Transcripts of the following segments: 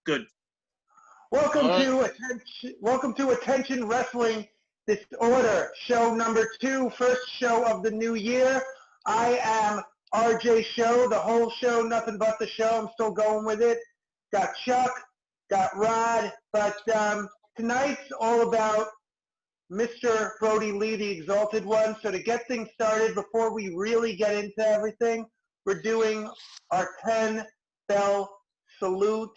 Good. Welcome to Attention Wrestling Disorder, show number 2, first show of the new year. I am RJ Show, the whole show, nothing but the show. I'm still going with it. Got Chuck, got Rod, but tonight's all about Mr. Brodie Lee, the Exalted One. So to get things started, before we really get into everything, we're doing our 10-bell salute.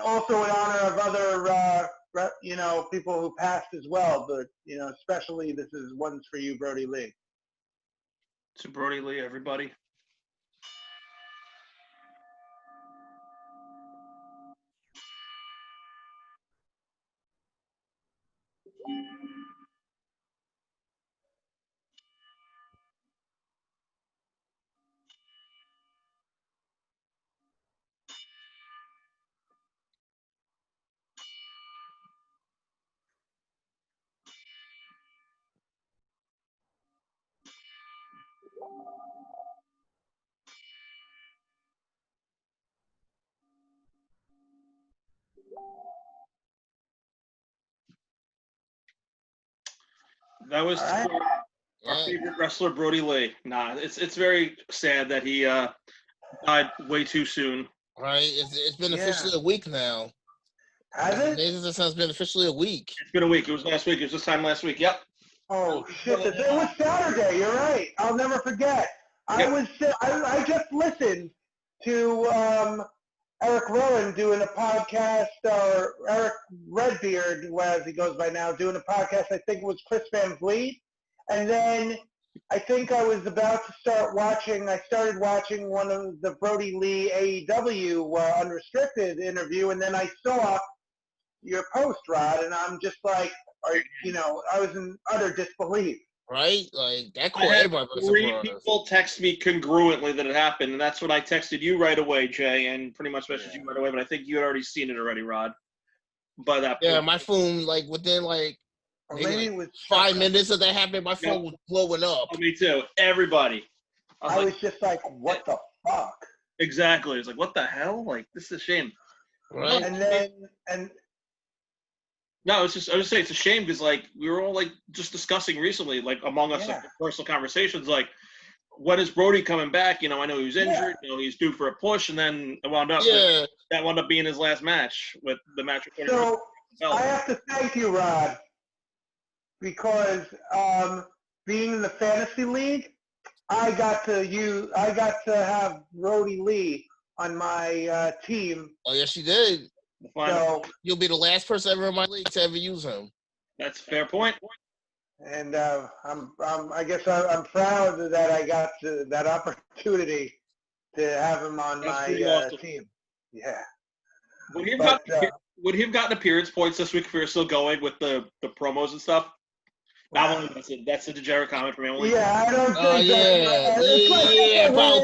Also in honor of other, people who passed as well. But, especially this is one's for you, Brodie Lee. To Brodie Lee, everybody. That was our favorite wrestler, Brodie Lee. Nah, it's very sad that he died way too soon. Right? It's been officially a week now. Has it? It's been officially a week. It's been a week. It was last week. It was this time last week. Yep. Oh, shit. It was Saturday. You're right. I'll never forget. Yep. I just listened to Eric Rowan doing a podcast, or Eric Redbeard, as he goes by now, doing a podcast. I think it was Chris Van Vliet. And then I think I was about to start watching, I started watching one of the Brodie Lee AEW Unrestricted interview, and then I saw your post, Rod, and I'm just like, I was in utter disbelief. Right? Like, that caught everybody. 3 people text me congruently that it happened, and that's when I texted you right away, Jay, and pretty much messaged you right away, but I think you had already seen it already, Rod. By that point. Yeah, my phone, within, maybe it was 5 minutes of that happening, my phone was blowing up. Oh, me too. Everybody. I was just like, what the fuck? Exactly. It's like, what the hell? Like, this is a shame. Right. No, I was just saying it's a shame because we were all just discussing recently, among us, personal conversations, when is Brodie coming back? I know he was injured, he's due for a push, and then it wound up that wound up being his last match with the match recording. So I have to thank you, Rod, because being in the fantasy league, I got to have Brodie Lee on my team. Oh yes, you did. So you'll be the last person ever in my league to ever use him. That's a fair point. And I guess I'm proud that I got that opportunity to have him on my team. Yeah. Would he have gotten appearance points this week if we were still going with the promos and stuff? Not only that's a degenerate comment from me. Yeah, I don't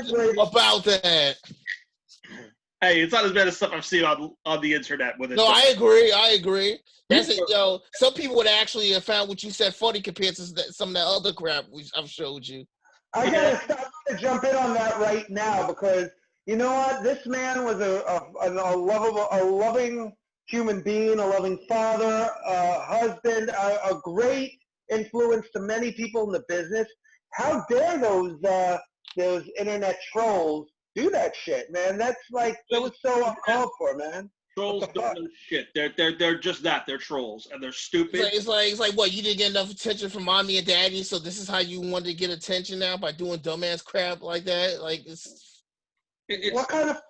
think about that. Hey, it's not as bad as stuff I've seen on the internet with it. No, I agree. That's it, yo. Some people would actually have found what you said funny compared to some of that other crap I've showed you. I gotta jump in on that right now because you know what? This man was a loving human being, a loving father, a husband, a great influence to many people in the business. How dare those internet trolls do that shit, man? That was so uncalled for, man. Trolls don't know shit. They're just that. They're trolls, and they're stupid. It's like what? You didn't get enough attention from mommy and daddy, so this is how you wanted to get attention now by doing dumbass crap like that? What kind of?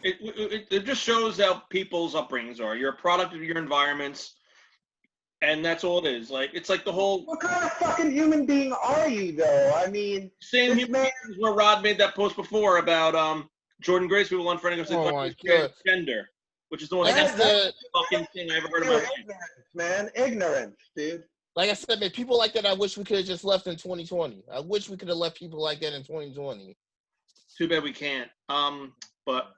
It just shows how people's upbringings are. You're a product of your environments, and that's all it is. It's like the whole. What kind of fucking human being are you, though? I mean, same human beings where Rod made that post before about Jordan Grace. People unfriending him said transgender, which is the most fucking thing I ever heard about. Ignorance, dude. Like I said, man, people like that. I wish we could have just left in 2020. I wish we could have left people like that in 2020. Too bad we can't. But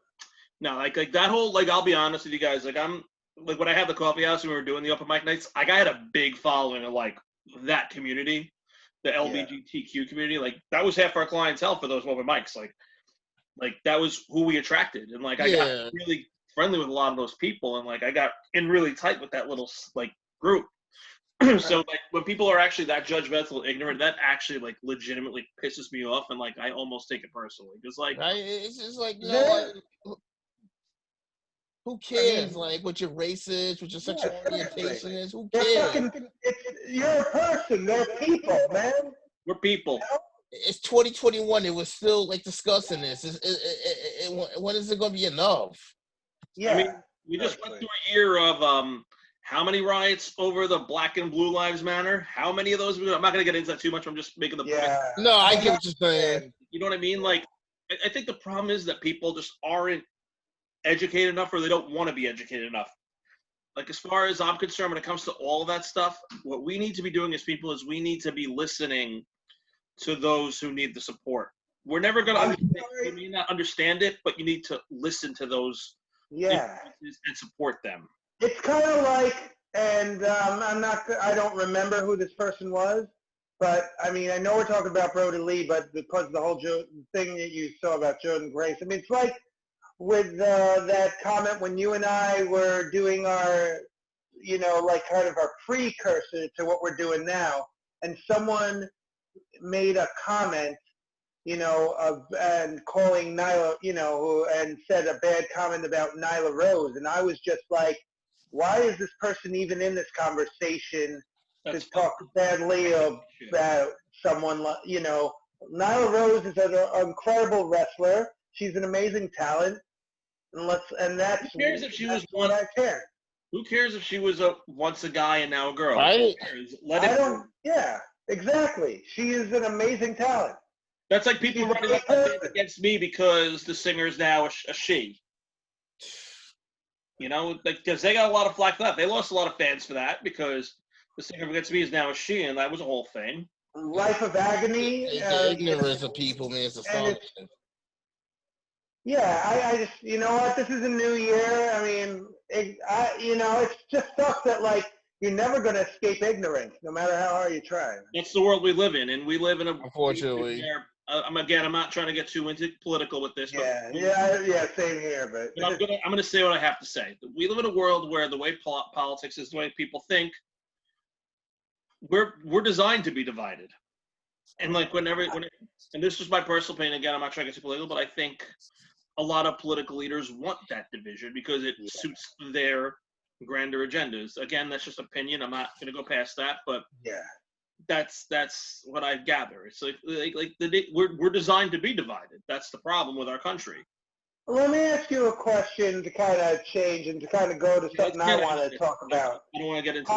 no, like that whole I'll be honest with you guys. I'm. When I had the coffee house and we were doing the open mic nights, I had a big following of that community, the LGBTQ community. That was half our clientele for those open mics. Like that was who we attracted, and like I got really friendly with a lot of those people, and like I got in really tight with that little like group. So like when people are actually that judgmental, ignorant, that actually like legitimately pisses me off, and like I almost take it personally because like it's just like who cares? Like what your race is, what your sexual orientation is, who cares? You're a person. They're people, man. We're people. You know? It's 2021. It was still like discussing this. When is it going to be enough? Yeah. I mean, we just went through a year of how many riots over the Black and Blue Lives Matter? How many of those? I'm not going to get into that too much. I'm just making the point. No, I get what you're saying. You know what I mean? Like, I think the problem is that people just aren't educated enough, or they don't want to be educated enough. Like, as far as I'm concerned, when it comes to all of that stuff, what we need to be doing as people is we need to be listening to those who need the support. We're never going to understand. You may not understand it, but you need to listen to those and support them. It's kind of like, and I don't remember who this person was, but I mean, I know we're talking about Brodie Lee, but because the whole thing that you saw about Jordan Grace, I mean, it's like with that comment when you and I were doing our, like kind of our precursor to what we're doing now, and someone made a comment, and calling Nyla, and said a bad comment about Nyla Rose, and I was just like, why is this person even in this conversation to talk badly about someone? Nyla Rose is an incredible wrestler. She's an amazing talent, and that's. Who cares if she was one? I care. Who cares if she was once a guy and now a girl? Right? Yeah, exactly. She is an amazing talent. That's like people running up against me because the singer is now a she. Because they got a lot of flack for that. They lost a lot of fans for that because the singer against me is now a she, and that was a whole thing. Life of Agony. The ignorance of people, man, is astonishing. Yeah, I just, you know what? This is a new year. I mean, it's just stuff that, like, you're never going to escape ignorance, no matter how hard you try. That's the world we live in, and we live in a. Unfortunately. I'm not trying to get too into political with this. Yeah, same here. But I'm gonna say what I have to say. We live in a world where the way politics is, the way people think, we're designed to be divided. And like and this is my personal opinion. Again, I'm not trying to get too political, but I think a lot of political leaders want that division because it suits their grander agendas. Again, that's just opinion. I'm not gonna go past that, but that's what I gather. It's we're designed to be divided. That's the problem with our country. Let me ask you a question to kind of change and to kind of go to something I want to talk about. I don't want to get into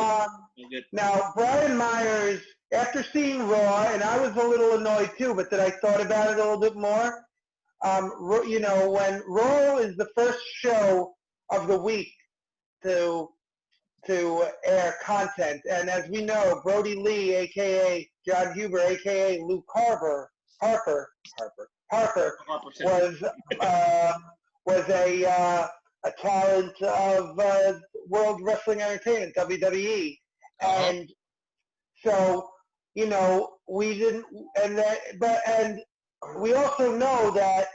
Now, Brian Myers, after seeing Raw, and I was a little annoyed too, but then I thought about it a little bit more. When Raw is the first show of the week to air content, and as we know, Brodie Lee, aka Jon Huber, aka Luke Harper, was a talent of World Wrestling Entertainment, WWE, and so we didn't, and we also know that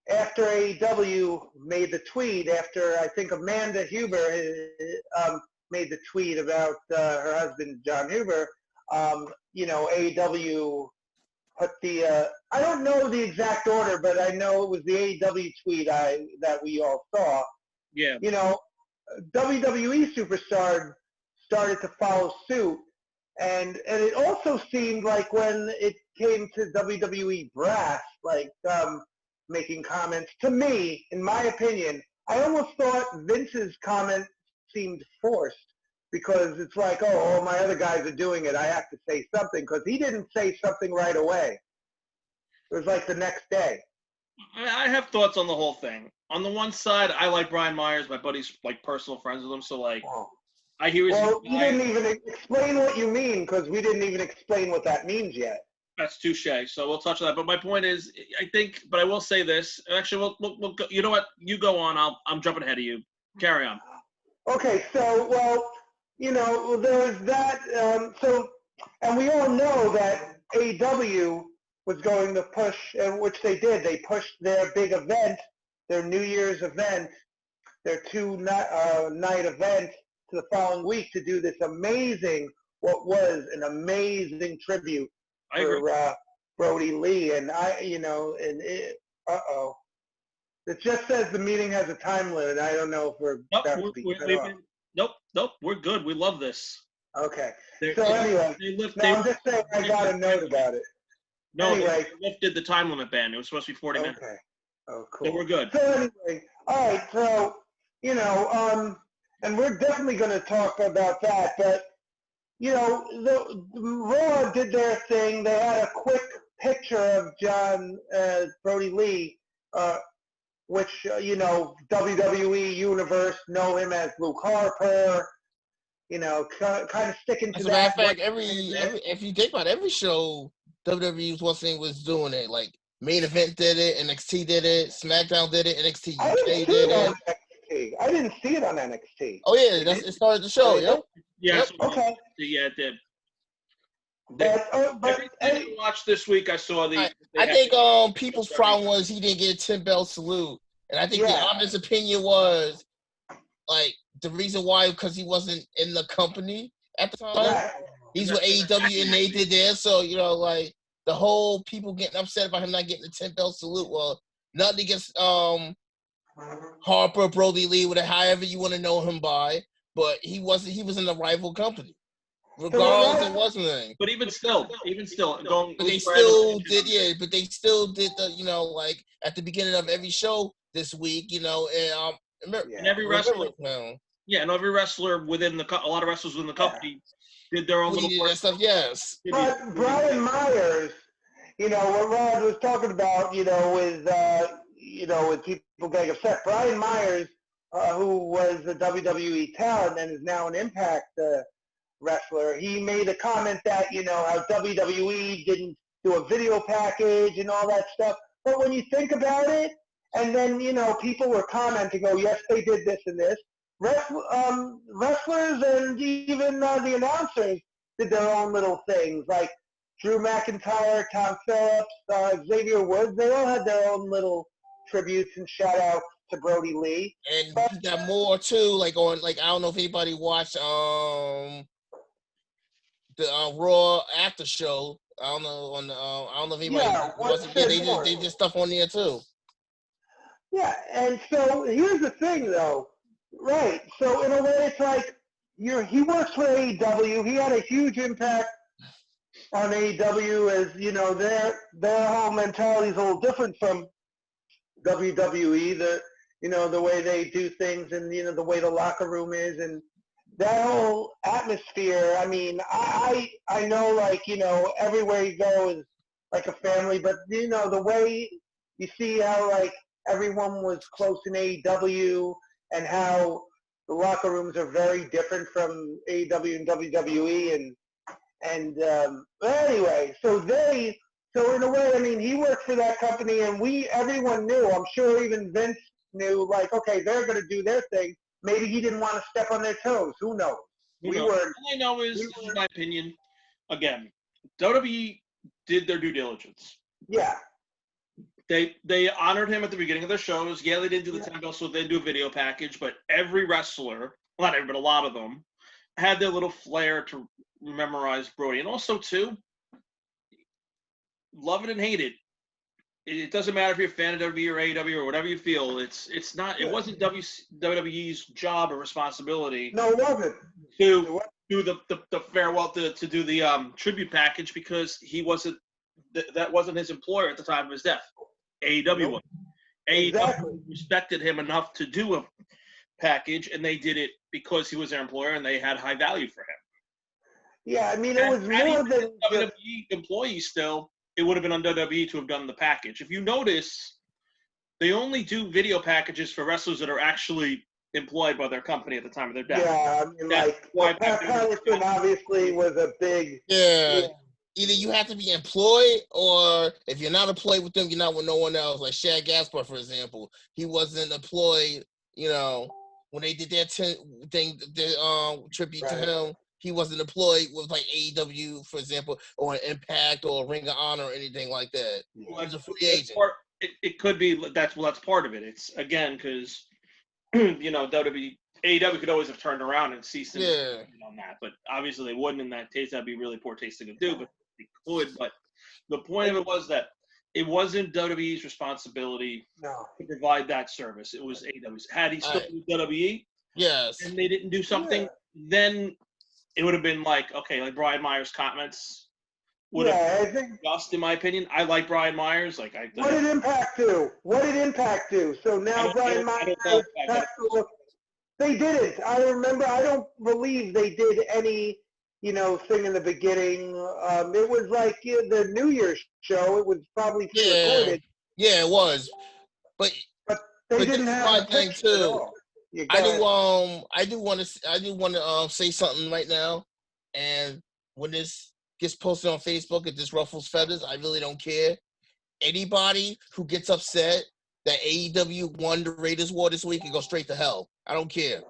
after AEW made the tweet, after I think Amanda Huber made the tweet about her husband Jon Huber, AEW put the I don't know the exact order, but I know it was the AEW tweet that we all saw. Yeah. WWE Superstar started to follow suit, and it also seemed like when it came to WWE Brass, like making comments, to me, in my opinion, I almost thought Vince's comment seemed forced because it's like, oh, all my other guys are doing it. I have to say something because he didn't say something right away. It was like the next day. I have thoughts on the whole thing. On the one side, I like Brian Myers. My buddy's like personal friends with him, so like I hear his. Well, you didn't even explain what you mean because we didn't even explain what that means yet. That's touche. So we'll touch on that. But my point is, but I will say this. Actually, we'll go, you know what? You go on. I'm jumping ahead of you. Carry on. Okay. So, there was that. And we all know that AEW was going to push, which they did. They pushed their big event, their New Year's event, their two-night event to the following week to do this amazing, what was an amazing tribute for Brodie Lee. And it just says the meeting has a time limit. I don't know if we're about to be cut off. Nope, we're good. We love this. Okay. Anyway, I'm just saying I got a note about it. No, anyway, they lifted the time limit ban. It was supposed to be 40 minutes. Okay. Oh, cool. So we're good. So anyway, all right. So, and we're definitely going to talk about that. But, the Raw did their thing. They had a quick picture of Brodie Lee, which, WWE Universe know him as Luke Harper. Kind of sticking to As that. a matter of fact, if you think about it, every show WWE was doing it. Like Main Event did it, NXT did it, SmackDown did it, NXT UK did it. I didn't see it on NXT. Oh yeah, it started the show. Yep. Yeah. Yep. So okay. Yeah, it did. But everything I watched this week, I saw the. I think people's problem was he didn't get a 10-bell salute, and I think the honest opinion was like the reason why because he wasn't in the company at the time. Right. He's with AEW and they did there, so like the whole people getting upset about him not getting the 10-bell salute. Well, nothing against Harper, Brodie Lee, whatever, however you want to know him by, but he was in the rival company. Regardless, it wasn't anything. But even still, going. But they still did, But they still did the, like at the beginning of every show this week, and every wrestler. And every wrestler within a lot of wrestlers within the company did their own little stuff. Yes. But Brian Myers, what Rod was talking about, with people getting upset. Brian Myers, who was a WWE talent and is now an Impact wrestler, he made a comment that, how WWE didn't do a video package and all that stuff. But when you think about it, and then, people were commenting, oh, yes, they did this and this. Wrestlers and even the announcers did their own little things, like Drew McIntyre, Tom Phillips, Xavier Woods. They all had their own little tributes and shout-outs to Brodie Lee. And he got more, too, like I don't know if anybody watched the Raw after show. I don't know if anybody watched it. They did stuff on there, too. Yeah, and so here's the thing, though. Right. So in a way, it's like he works for AEW. He had a huge impact on AEW, as their whole mentality is a little different from WWE. The way they do things, and the way the locker room is, and that whole atmosphere. I mean, I know, like, everywhere you go is like a family, but the way you see how like everyone was close in AEW. And how the locker rooms are very different from AEW and WWE, but anyway, so in a way, I mean, he worked for that company, and everyone knew. I'm sure even Vince knew, like, okay, they're going to do their thing. Maybe he didn't want to step on their toes. Who knows? All I know is, this is my opinion. Again, WWE did their due diligence. Yeah. They honored him at the beginning of their shows. Yeah, they didn't do the 10-bell, so they didn't do a video package, but every wrestler, not every, but a lot of them, had their little flair to memorize Brodie. And also, too, love it and hate it. It doesn't matter if you're a fan of WWE or AEW or whatever you feel. It wasn't WWE's job or responsibility. No, it wasn't. To do the farewell, to do the tribute package, because that wasn't his employer at the time of his death. AEW was. AEW respected him enough to do a package, and they did it because he was their employer and they had high value for him. Yeah, I mean, it was more than WWE employee still. It would have been on WWE to have done the package. If you notice, they only do video packages for wrestlers that are actually employed by their company at the time of their death. Yeah, I mean, Pat Patterson obviously was a big. Yeah. Either you have to be employed, or if you're not employed with them, you're not with no one else. Like Shad Gaspar, for example, he wasn't employed. When they did their tribute to him, he wasn't employed with like AEW, for example, or Impact or Ring of Honor or anything like that. Well, He was a free agent. It could be that's part of it. It's again because AEW could always have turned around and ceased and on that, but obviously they wouldn't in that case. That'd be really poor tasting to do, but they could. But the point of it was that it wasn't WWE's responsibility to provide that service. It was AEW's. Had he still been WWE, and they didn't do something, then it would have been like, okay, like Brian Myers' comments would have been just, in my opinion. I like Brian Myers. What did Impact do? What did Impact do? So now Brian Myers has to look. They didn't. I remember. I don't believe they did any, thing in the beginning. It was like the New Year's show. It was probably pre-recorded. Yeah, it was. But they didn't have a picture at all. I do want to say something right now, and when this gets posted on Facebook, it just ruffles feathers. I really don't care. Anybody who gets upset that AEW won the Raiders War this week can go straight to hell. I don't care.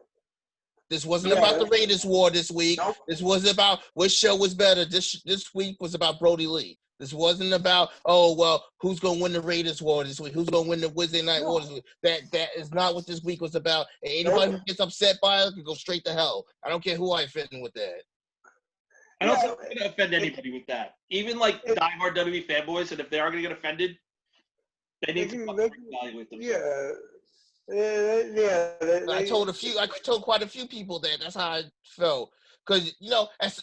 This wasn't about the Raiders War this week. Nope. This wasn't about which show was better. This week was about Brodie Lee. This wasn't about, who's going to win the Raiders War this week? Who's going to win the Wednesday Night War this week? That is not what this week was about. And anybody who gets upset by it can go straight to hell. I don't care who I offend with that. I don't think I'm going to offend anybody with that. Even diehard WWE fanboys, and if they are going to get offended, they need to evaluate themselves. I told quite a few people that. That's how I felt. Because,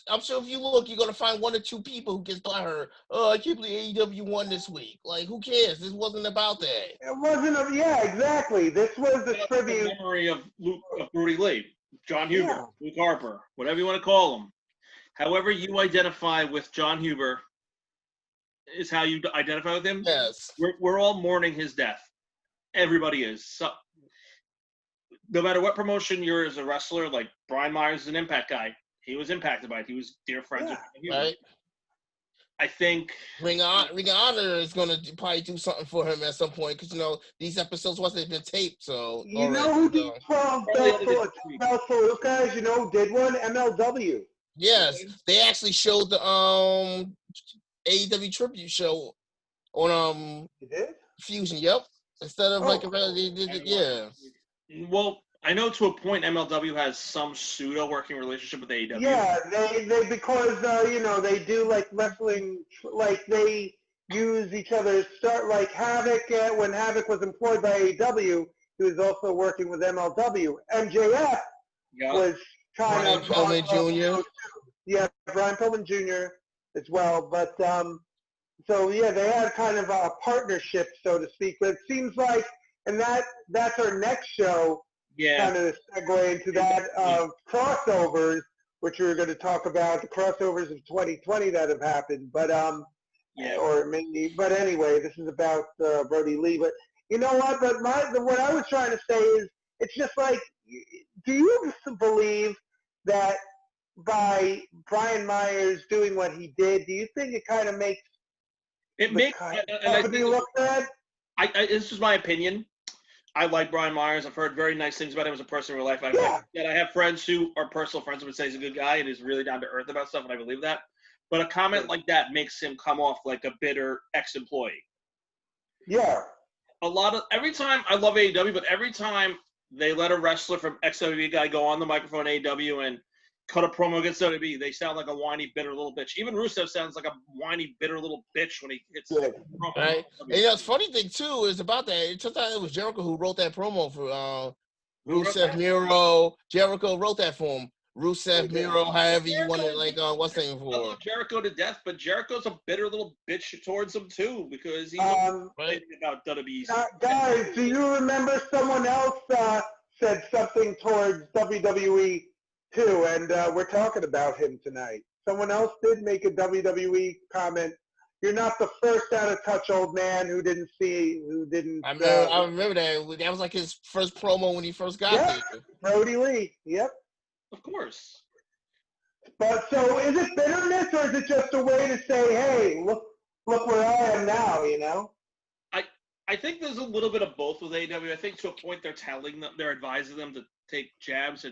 I'm sure if you look, you're going to find one or two people who gets butthurt. Oh, I can't believe AEW won this week. Like, who cares? This wasn't about that. It wasn't. Exactly. This was the tribute. The memory of Brodie Lee, Jon Huber, Luke Harper, whatever you want to call them. However you identify with Jon Huber is how you identify with him. Yes. We're all mourning his death. Everybody is. So, no matter what promotion you're as a wrestler, like Brian Myers is an Impact guy. He was impacted by it. He was dear friends with him. Right. I think Ring of Honor is going to probably do something for him at some point because, these episodes wasn't been taped. So who did 12 those guys, did one? MLW. Yes. They actually showed the AEW tribute show on Fusion. Yep. Instead of they did it. Yeah. Well, I know to a point MLW has some pseudo working relationship with AEW. Yeah, they because they do like wrestling, like they use each other's start, like Havoc. When Havoc was employed by AEW, he was also working with MLW. MJF was kind Brian Pillman Jr. Yeah, Brian Pillman Jr. as well. But they had kind of a partnership, so to speak. But it seems like, and that's our next show. Yeah. Kind of segue into that crossovers, which we were going to talk about, the crossovers of 2020 that have happened. But but anyway, this is about Brodie Lee. But you know what? But what I was trying to say is, it's just like, do you believe that by Brian Myers doing what he did, do you think it kind of makes the company look bad? This is my opinion. I like Brian Myers. I've heard very nice things about him as a person in real life. I have friends who are personal friends who would say he's a good guy and is really down to earth about stuff, and I believe that. But a comment like that makes him come off like a bitter ex-employee. Yeah. Every time, I love AEW, but every time they let a wrestler from ex-WWE guy go on the microphone at AEW and cut a promo against WWE, they sound like a whiny, bitter little bitch. Even Rusev sounds like a whiny, bitter little bitch when he hits the promo. Right. And the funny thing, too, is about that. It turns out it was Jericho who wrote that promo for Rusev Miro. Jericho wrote that for him. Rusev Miro, however you want it, what's the name for? I love Jericho to death, but Jericho's a bitter little bitch towards him, too, because he's about WWE. Guys, do you remember someone else said something towards WWE too, and we're talking about him tonight. Someone else did make a WWE comment. You're not the first out of touch old man who didn't. I remember that. That was like his first promo when he first got there. Brodie Lee. Yep. Of course. But so, is it bitterness, or is it just a way to say, "Hey, look where I am now"? I think there's a little bit of both with AEW. I think to a point they're advising them to take jabs at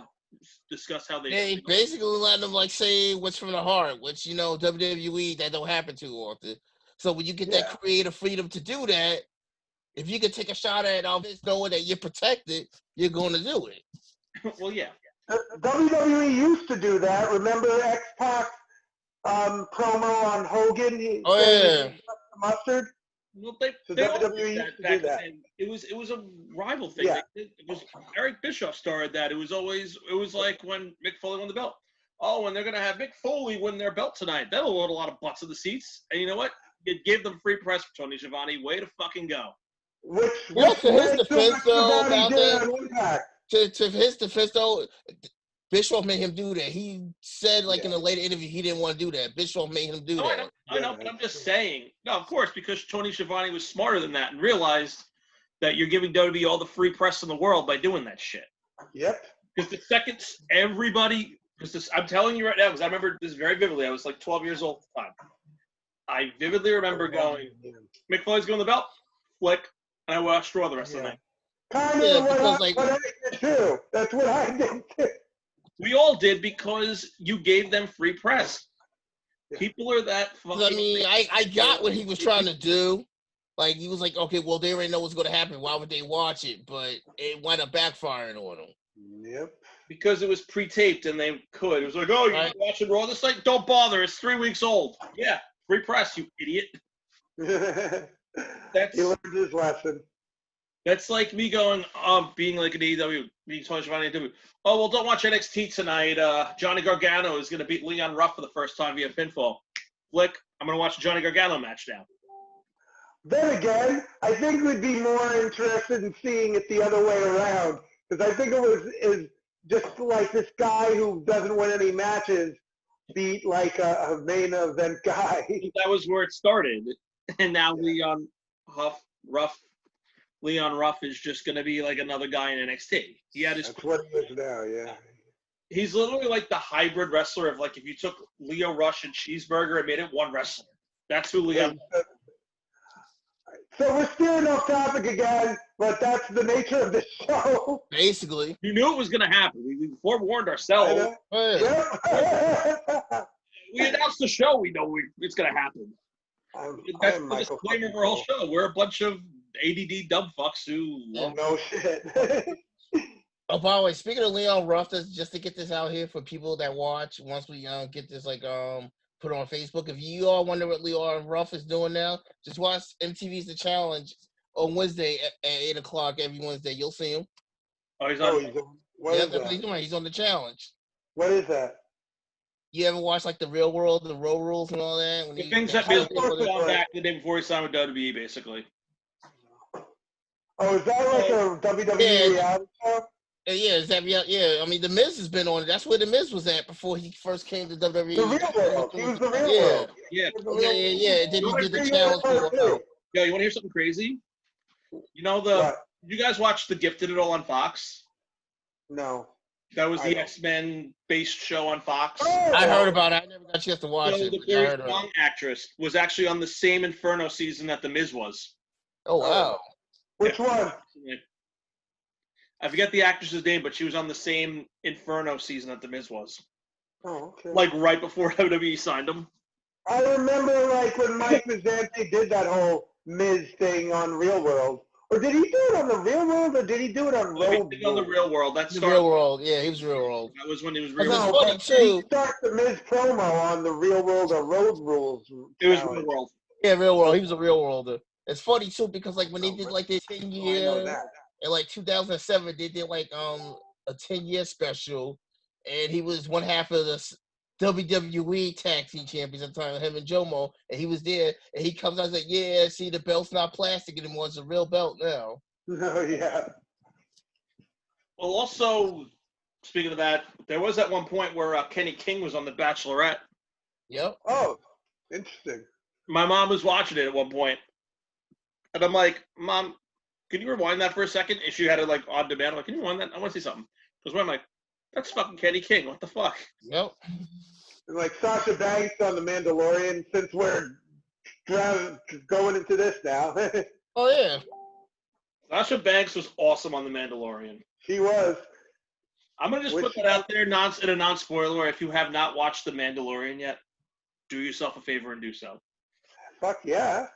discuss how they. They basically let them like say what's from the heart, which WWE that don't happen too often. So when you get that creative freedom to do that, if you can take a shot at all this knowing that you're protected, you're going to do it. Well, yeah. WWE used to do that. Remember X-Pac promo on Hogan? Oh yeah. Mustard. Well, they WWE did used to back do that. then. It was a rival thing. Yeah. It was Eric Bischoff started that. It was like when Mick Foley won the belt. Oh, and they're gonna have Mick Foley win their belt tonight. That'll load a lot of butts in the seats. And you know what? It gave them free press for Tony Schiavone. Way to fucking go. Which to his defense though, about that, to his defense though, Bischoff made him do that. He said in a later interview he didn't want to do that. Bischoff made him do that. I know, but I'm just saying. No, of course, because Tony Schiavone was smarter than that and realized that you're giving WWE all the free press in the world by doing that shit. Yep. Because the second everybody, I'm telling you right now, because I remember this very vividly. I was like 12 years old at the time. I vividly remember going, Mick Foley's going to the belt, flick, and I watched Raw the rest of the night. Kind of what I did too. That's what I did too. We all did because you gave them free press. Yeah. People are that fucking. I mean, I got what he was trying to do. Like, he was like, okay, well, they already know what's going to happen. Why would they watch it? But it wound up backfiring on them. Yep. Because it was pre-taped and they could. It was like, oh, you're watching Raw this night? Don't bother. It's 3 weeks old. Yeah, free press, you idiot. He learned his lesson. That's like me going, being like an AEW, being Tony Schiavone AEW. Oh, well, don't watch NXT tonight. Johnny Gargano is going to beat Leon Ruff for the first time via pinfall. Flick, I'm going to watch a Johnny Gargano match now. Then again, I think we'd be more interested in seeing it the other way around. Because I think is just like this guy who doesn't win any matches beat like a main event guy. That was where it started. And now Leon Ruff is just going to be like another guy in NXT. That's what he is now, yeah. He's literally like the hybrid wrestler of like if you took Leo Rush and Cheeseburger and made it one wrestler. That's who Leon. So we're steering off topic again, but that's the nature of the show. Basically. You knew it was going to happen. We forewarned ourselves. We announced the show. We know it's going to happen. That's the disclaimer of our whole show. We're a bunch of ADD dumb fucks who love no shit. Oh, by the way, speaking of Leon Ruff, just to get this out here for people that watch, once we get this put on Facebook. If you all wonder what Leon Ruff is doing now, just watch MTV's The Challenge on Wednesday at 8 o'clock every Wednesday. You'll see him. Oh, he's on. That's what he's doing. He's on The Challenge. What is that? You ever watch like The Real World, The Road Rules and all that? The things that Miz was back the day before he signed with WWE, basically. Oh, is that like a WWE reality show? Yeah. I mean, The Miz has been on it. That's where The Miz was at before he first came to WWE. The Real World. He was The Real World. Yeah. And then he did The Challenge for a while. Yo, you want to hear something crazy? You know you guys watch The Gifted at all on Fox? No. That was the X-Men based show on Fox. Oh, I heard about it. I never got a chance to watch it. The very young actress was actually on the same Inferno season that The Miz was. Oh, wow. Which one? I forget the actress's name, but she was on the same Inferno season that The Miz was. Oh, okay. Like right before WWE signed him. I remember like when Mike Mazzante did that whole Miz thing on Real World. Or did he do it on The Real World, or did he do it on Road World? He did it on The Real World. That's The Real World. Yeah, he was Real World. That was when he was Real World. No, but did he start the Miz promo on The Real World or Road Rules? It was Real World. Yeah, Real World. He was a Real Worlder. It's funny too because like when they did like their 10-year in like 2007, they did like a 10-year special, and he was one half of the WWE Tag Team Champions at the time, him and Jomo, and he was there, and he comes out and said, "Yeah, see, the belt's not plastic anymore; it's a real belt now." Oh yeah. Well, also speaking of that, there was at one point where Kenny King was on The Bachelorette. Yep. Oh, interesting. My mom was watching it at one point, and I'm like, "Mom, can you rewind that for a second?" And she had it like on demand. I'm like, "Can you rewind that? I want to see something." Because I'm like, "That's fucking Kenny King. What the fuck?" Yep. Like Sasha Banks on The Mandalorian. Since we're going into this now. Oh yeah. Sasha Banks was awesome on The Mandalorian. She was. I'm gonna just put that out there, in a non-spoiler. If you have not watched The Mandalorian yet, do yourself a favor and do so. Fuck yeah.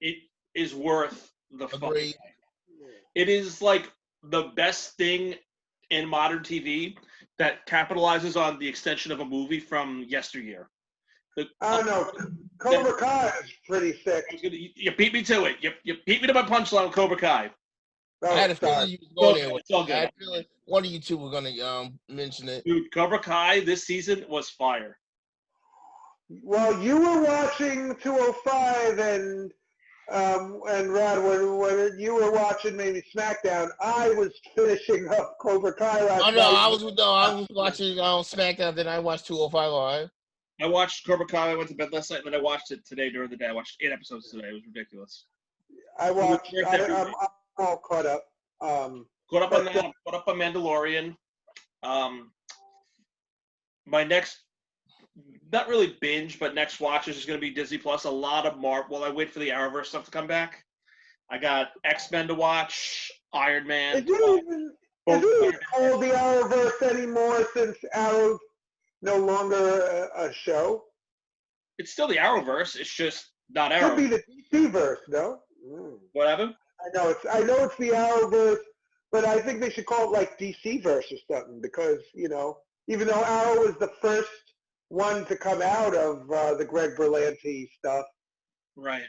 It is worth the fucking Agreed. time. It is like the best thing in modern TV that capitalizes on the extension of a movie from yesteryear. I don't know. Cobra Kai is pretty sick. You beat me to it. You beat me to my punchline with Cobra Kai. Oh, I had a feeling you was going there with It's all it. good. I had a feeling one of you two were gonna mention it. Dude, Cobra Kai this season was fire. Well, you were watching 205 and Rod, when you were watching maybe SmackDown, I was finishing up Cobra Kai last night. I was watching SmackDown, then I watched 205 Live. I watched Cobra Kai. I went to bed last night, and then I watched it today during the day. I watched 8 episodes today. It was ridiculous. I'm all caught up. Caught up on that. Caught up on Mandalorian. My next, not really binge, but next watch is going to be Disney Plus. A lot of Marvel. While I wait for the Arrowverse stuff to come back, I got X-Men to watch, Iron Man. Is it even called the Arrowverse anymore since Arrow's no longer a show? It's still the Arrowverse. It's just not Arrow. Could be the DC verse, no? Whatever. I know it's the Arrowverse, but I think they should call it like DC verse or something because even though Arrow was the first one to come out of the Greg Berlanti stuff. Right.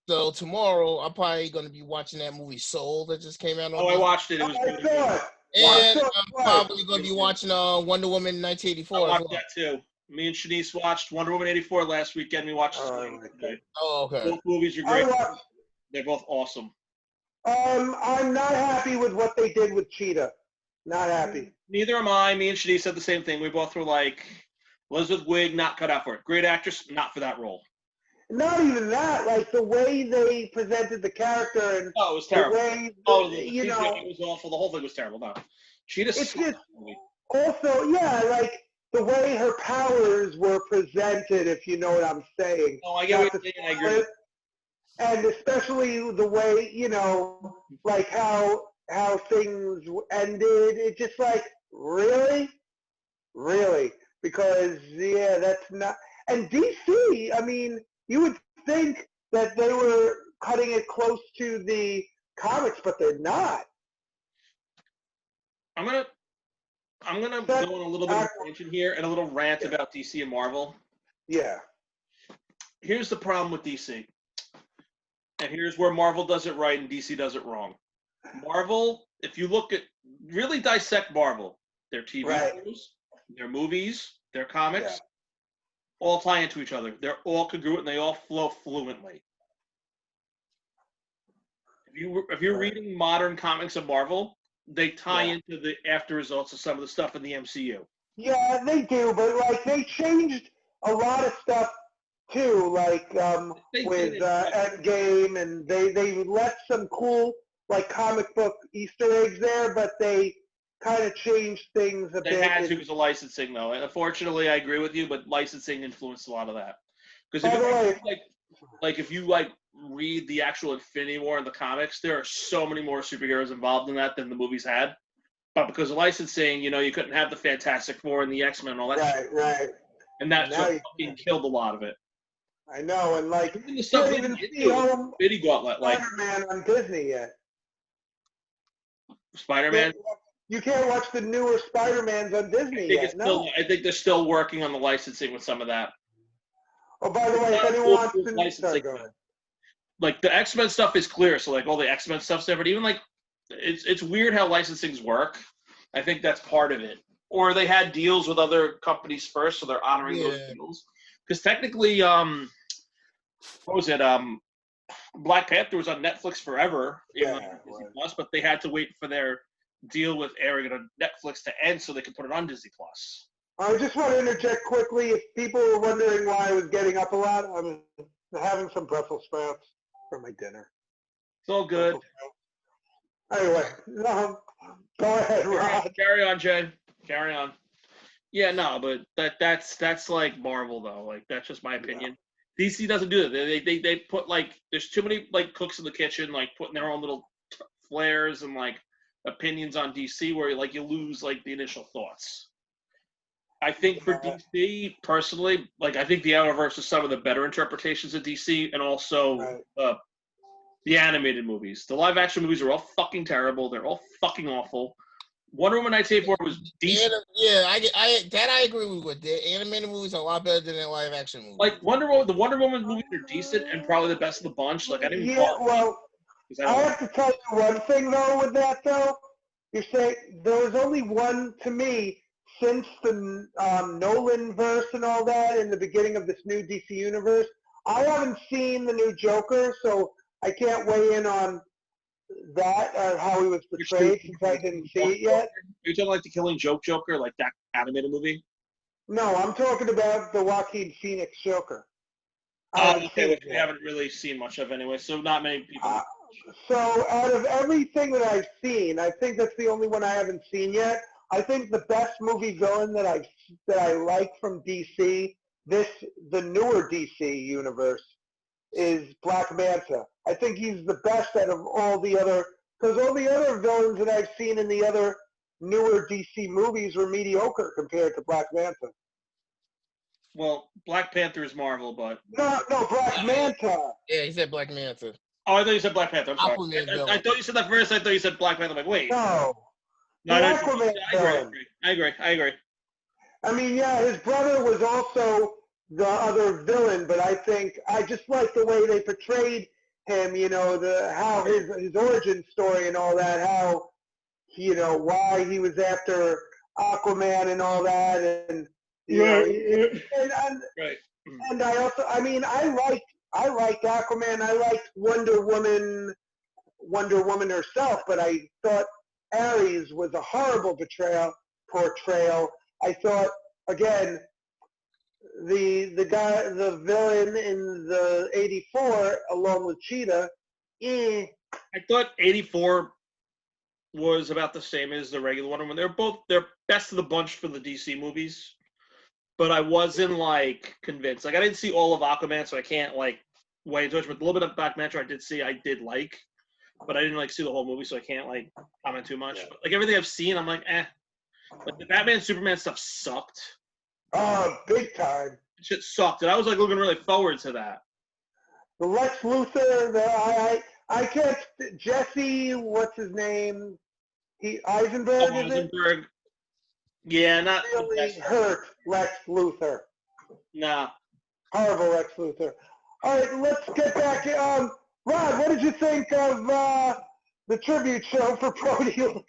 So tomorrow, I'm probably going to be watching that movie Soul that just came out. I watched it. It was good. And I'm probably going to be watching Wonder Woman 1984. I watched that too. Me and Shanice watched Wonder Woman 84 last weekend. We watched it. Oh, okay. Both movies are great. They're both awesome. I'm not happy with what they did with Cheetah. Not happy. Neither am I. Me and Shanice said the same thing. We both were like, Elizabeth Wigg, not cut out for it. Great actress, not for that role. Not even that. Like the way they presented the character and it was terrible. It was awful. The whole thing was terrible. No, Cheetah. It's just also, like the way her powers were presented. If you know what I'm saying. Oh, I get what you're saying. I agree. And especially the way like how things ended. It's just like really. Because, that's not... And DC, I mean, you would think that they were cutting it close to the comics, but they're not. I'm gonna go on a little bit of a tangent here and a little rant about DC and Marvel. Yeah. Here's the problem with DC. And here's where Marvel does it right and DC does it wrong. Marvel, if you really dissect Marvel, their TV shows, their movies, their comics, all tie into each other. They're all congruent and they all flow fluently. If you're reading modern comics of Marvel, they tie into the after results of some of the stuff in the MCU. Yeah, they do, but like they changed a lot of stuff too, like with Endgame, and they left some cool like comic book Easter eggs there, but they kind of changed things a bit. They had to because of licensing, though. And unfortunately, I agree with you, but licensing influenced a lot of that. Because if you read the actual Infinity War in the comics, there are so many more superheroes involved in that than the movies had. But because of licensing, you couldn't have the Fantastic Four and the X-Men and all that. Right. And that's what fucking killed a lot of it. I know, and like even the stuff even see Bitty Gauntlet, Spider-Man on Disney yet. Spider-Man. You can't watch the newer Spider-Mans on Disney yet. I think they're still working on the licensing with some of that. Oh, by the way, if anyone wants to go ahead. Like the X-Men stuff is clear, so like all the X-Men stuff's there, but even like it's weird how licensings work. I think that's part of it. Or they had deals with other companies first, so they're honoring those deals. Because technically, what was it? Black Panther was on Netflix forever, Disney Plus, but they had to wait for their deal with airing it on Netflix to end so they could put it on Disney Plus. I just want to interject quickly. If people were wondering why I was getting up a lot, I'm having some Brussels sprouts for my dinner. It's all good. Anyway, go ahead, Rod. Carry on, Jay. Carry on. Yeah, no, but that's like Marvel though. Like that's just my opinion. Yeah. DC doesn't do that. They put there's too many cooks in the kitchen, putting their own little flares and opinions on DC where like you lose like the initial thoughts. I think for DC personally, like I think the Arrowverse is some of the better interpretations of DC, and also the animated movies. The live action movies are all fucking terrible. They're all fucking awful. Wonder Woman 1984 was decent. I agree with. The animated movies are a lot better than the live action movies. Like the Wonder Woman movies are decent and probably the best of the bunch. Like I didn't. I have to tell you one thing though. With that though, you say there was only one to me since the Nolan verse and all that in the beginning of this new DC universe. I haven't seen the new Joker, so I can't weigh in on that or how he was portrayed since I didn't see it yet. Are you talking like the Killing Joke Joker, like that animated movie? No, I'm talking about the Joaquin Phoenix Joker. Okay, which we haven't really seen much of anyway, so not many people. So out of everything that I've seen, I think that's the only one I haven't seen yet. I think the best movie villain that I like from DC, the newer DC universe, is Black Manta. I think he's the best out of all the other, because all the other villains that I've seen in the other newer DC movies were mediocre compared to Black Manta. Well, Black Panther is Marvel, but no, Black Manta. Yeah, he said Black Manta. Oh, I thought you said Black Panther. I'm sorry. I thought you said that first. I thought you said Black Panther. I'm like, wait. No. I agree. I mean, yeah, his brother was also the other villain, but I just like the way they portrayed him, how his origin story and all that, how, why he was after Aquaman and all that, and, right. And I also, I mean, I liked Aquaman, I liked Wonder Woman herself, but I thought Ares was a horrible portrayal. I thought, again, the villain in the 84, along with Cheetah, I thought 84 was about the same as the regular one. They're best of the bunch for the DC movies, but I wasn't like convinced. Like I didn't see all of Aquaman, so I can't like weigh into it. But a little bit of Black Manta I did like, but I didn't like see the whole movie, so I can't like comment too much. But, like everything I've seen, I'm like, eh. Like the Batman Superman stuff sucked. Oh, big time. Shit sucked, and I was like looking really forward to that. The Lex Luthor, I can't. Jesse, what's his name? Eisenberg. Eisenberg. Yeah, not really hurt Lex Luthor. Nah. Horrible Lex Luthor. All right, let's get back. Rod, what did you think of the tribute show for Brodie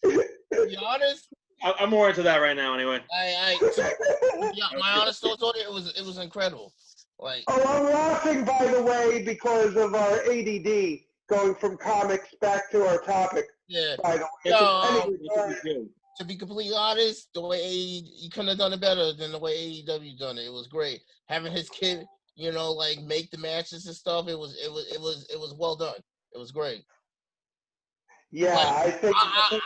Lee? To be honest, I'm more into that right now. Anyway, my honest thoughts on it was incredible. Like, I'm laughing, by the way, because of our ADD going from comics back to our topic. Yeah. By the way, to be completely honest, the way you couldn't have done it better than the way AEW done it. It was great having his kid, like make the matches and stuff. It was well done. It was great. Yeah, like, I think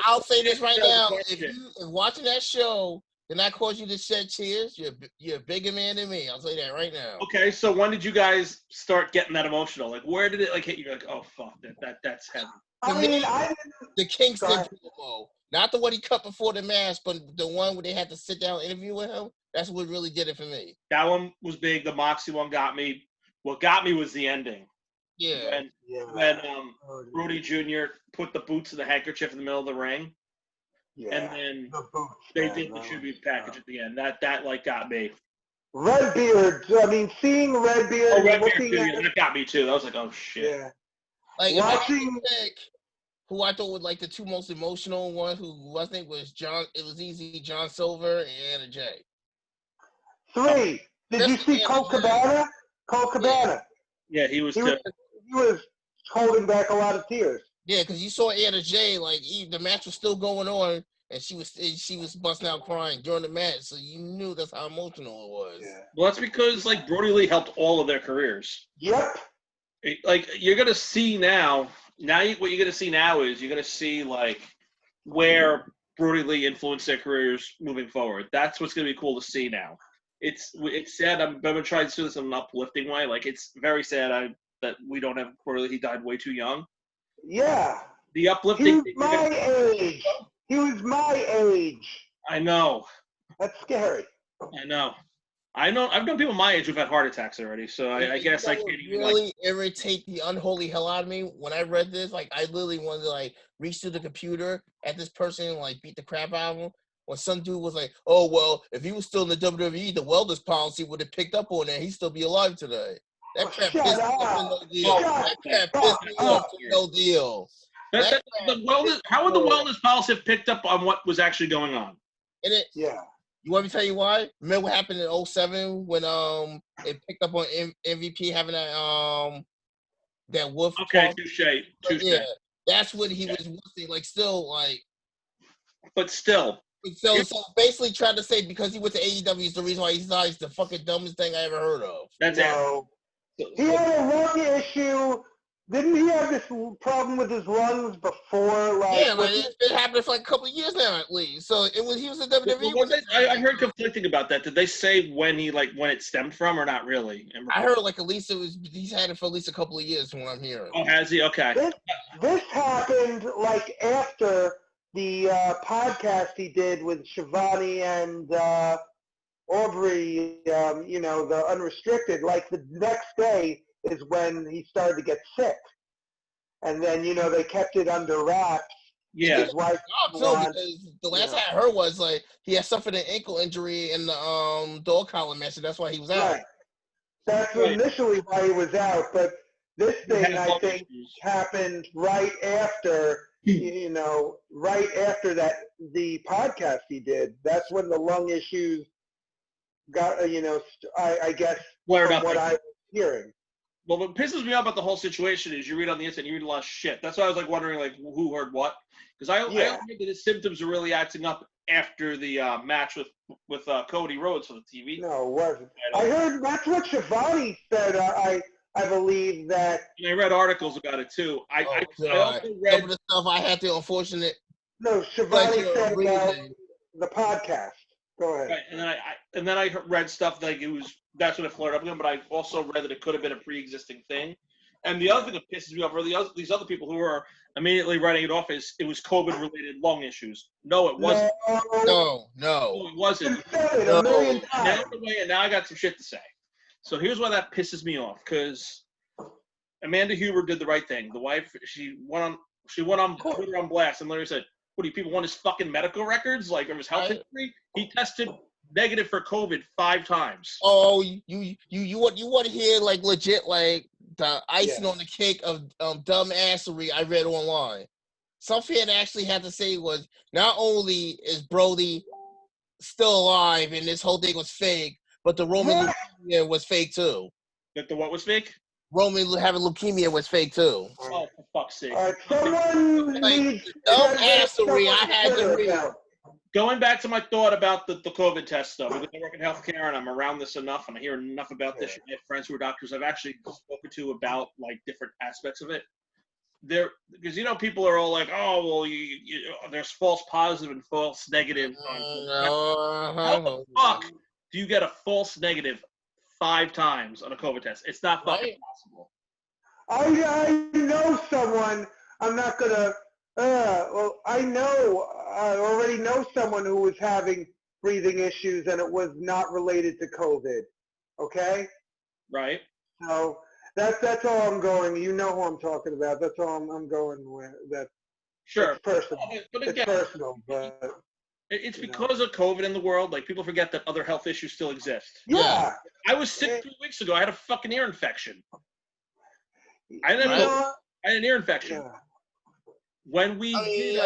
I'll say this right now: if watching that show did not cause you to shed tears, you're a bigger man than me. I'll say that right now. Okay, so when did you guys start getting that emotional? Like, where did it like hit you? Like, oh fuck, that's heavy. The Kingston promo, not the one he cut before the match, but the one where they had to sit down and interview with him. That's what really did it for me. That one was big. The Moxie one got me. What got me was the ending. Yeah. When Brodie Jr. put the boots and the handkerchief in the middle of the ring. Yeah. And then they did the tribute package at the end. That like got me. Redbeard. I mean, seeing Redbeard. Oh, Redbeard too. That got me too. I was like, oh shit. Yeah. Like watching who I thought was like the two most emotional one, who I think was John. It was easy. John Silver and Anna Jay. 3. Did you see Colt Cabana? Colt Cabana. Yeah, he was holding back a lot of tears. Yeah, because you saw Anna Jay, like the match was still going on, and she was busting out crying during the match, so you knew that's how emotional it was. Yeah. Well, that's because like Brodie Lee helped all of their careers. Yep. Like you're gonna see now. What you're gonna see now is you're gonna see like where Brodie Lee influenced their careers moving forward. That's what's gonna be cool to see now. It's sad. I'm gonna try to do this in an uplifting way. Like it's very sad that we don't have Brodie Lee. He died way too young. Yeah. The uplifting. He was my age. He was my age. I know. That's scary. I know. I've known people my age who've had heart attacks already, so I guess I can't even really irritate the unholy hell out of me when I read this. Like, I literally wanted to like reach through the computer at this person and like beat the crap out of him. When some dude was like, "Oh well, if he was still in the WWE, the wellness policy would have picked up on that. He'd still be alive today." That crap pissed me off to no deal. That crap pissed me off to no deal. The wellness. How would the wellness policy have picked up on what was actually going on? Yeah. You want me to tell you why? Remember what happened in 2007 when it picked up on MVP having that wolf? Okay, touche. Yeah, that's what he was saying. Like, still, like, but still. So basically, trying to say because he went to AEW is the reason why he's died. It's the fucking dumbest thing I ever heard of. That's it. He had a lung issue. Didn't he have this problem with his lungs before? Like, yeah, but it's been happening for like a couple of years now at least. So he was in WWE. I heard conflicting about that. Did they say when it stemmed from or not really? I heard like at least he's had it for at least a couple of years from what I'm hearing. Oh, has he? Okay. This happened like after the podcast he did with Shivani and Aubrey, the Unrestricted. Like the next day is when he started to get sick. And then, they kept it under wraps. Yeah. His wife because the last I heard was like he had suffered an ankle injury in the dog collar match, and that's why he was out. Right. That's initially why he was out, but this thing I think happened right after, right after that the podcast he did. That's when the lung issues got, I guess flared from up. What I was hearing. Well, what pisses me off about the whole situation is you read on the internet, you read a lot of shit. That's why I was like wondering like who heard what, because I heard that his symptoms are really acting up after the match with Cody Rhodes for the TV. No, it wasn't. I heard that's what Shivani said. I believe that. And I read articles about it too. I also read some of the stuff I had the unfortunate. No, Shivani said about the podcast. Go ahead. Right, and then I read stuff like that's when it flared up again. But I also read that it could have been a pre-existing thing. And the other thing that pisses me off are these other people who are immediately writing it off is it was COVID-related lung issues. No, it wasn't. No, it wasn't. A million times. Now I got some shit to say. So here's why that pisses me off, because Amanda Huber did the right thing. The wife, she went on Twitter on blast and literally said, "What do you people want his fucking medical records? Like, or his health history? He tested negative for COVID 5 times." Oh, you want to hear like legit like the icing on the cake of dumbassery I read online. Something that actually had to say was not only is Brodie still alive and this whole thing was fake, but the Roman leukemia was fake too. That the what was fake? Roman having leukemia was fake too. Oh, for fuck's sake! Someone needs dumbassery I had to read. Going back to my thought about the COVID test stuff, because I work in healthcare and I'm around this enough and I hear enough about this. I have friends who are doctors I've actually spoken to about like different aspects of it. Because people are all like, "Oh, well, there's false positive and false negative." How the fuck do you get a false negative 5 times on a COVID test? It's not fucking possible. I know someone. I'm not gonna. I already know someone who was having breathing issues, and it was not related to COVID. Okay. Right. So that's all I'm going. You know who I'm talking about. That's all I'm going with. That. Sure. It's personal. But again, it's personal, but. It's because of COVID in the world. Like, people forget that other health issues still exist. Yeah. I was sick 2 weeks ago. I had a fucking ear infection. I had an ear infection. Yeah. When we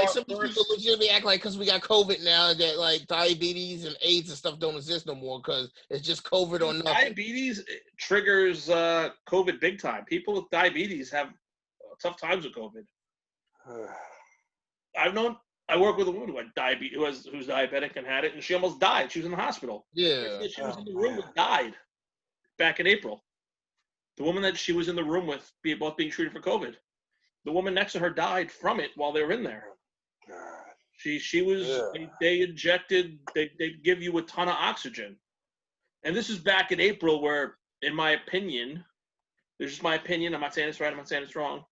some people legitimately act like because we got COVID now that like diabetes and AIDS and stuff don't exist no more because it's just COVID or nothing. Diabetes triggers COVID big time. People with diabetes have tough times with COVID. I work with a woman who had diabetes, who's diabetic and had it, and she almost died. She was in the hospital. Yeah. She was in the room with died back in April. The woman that she was in the room with, both being treated for COVID. The woman next to her died from it while they were in there. She was. They give you a ton of oxygen, and this is back in April, where, in my opinion, this is my opinion. I'm not saying it's right. I'm not saying it's wrong.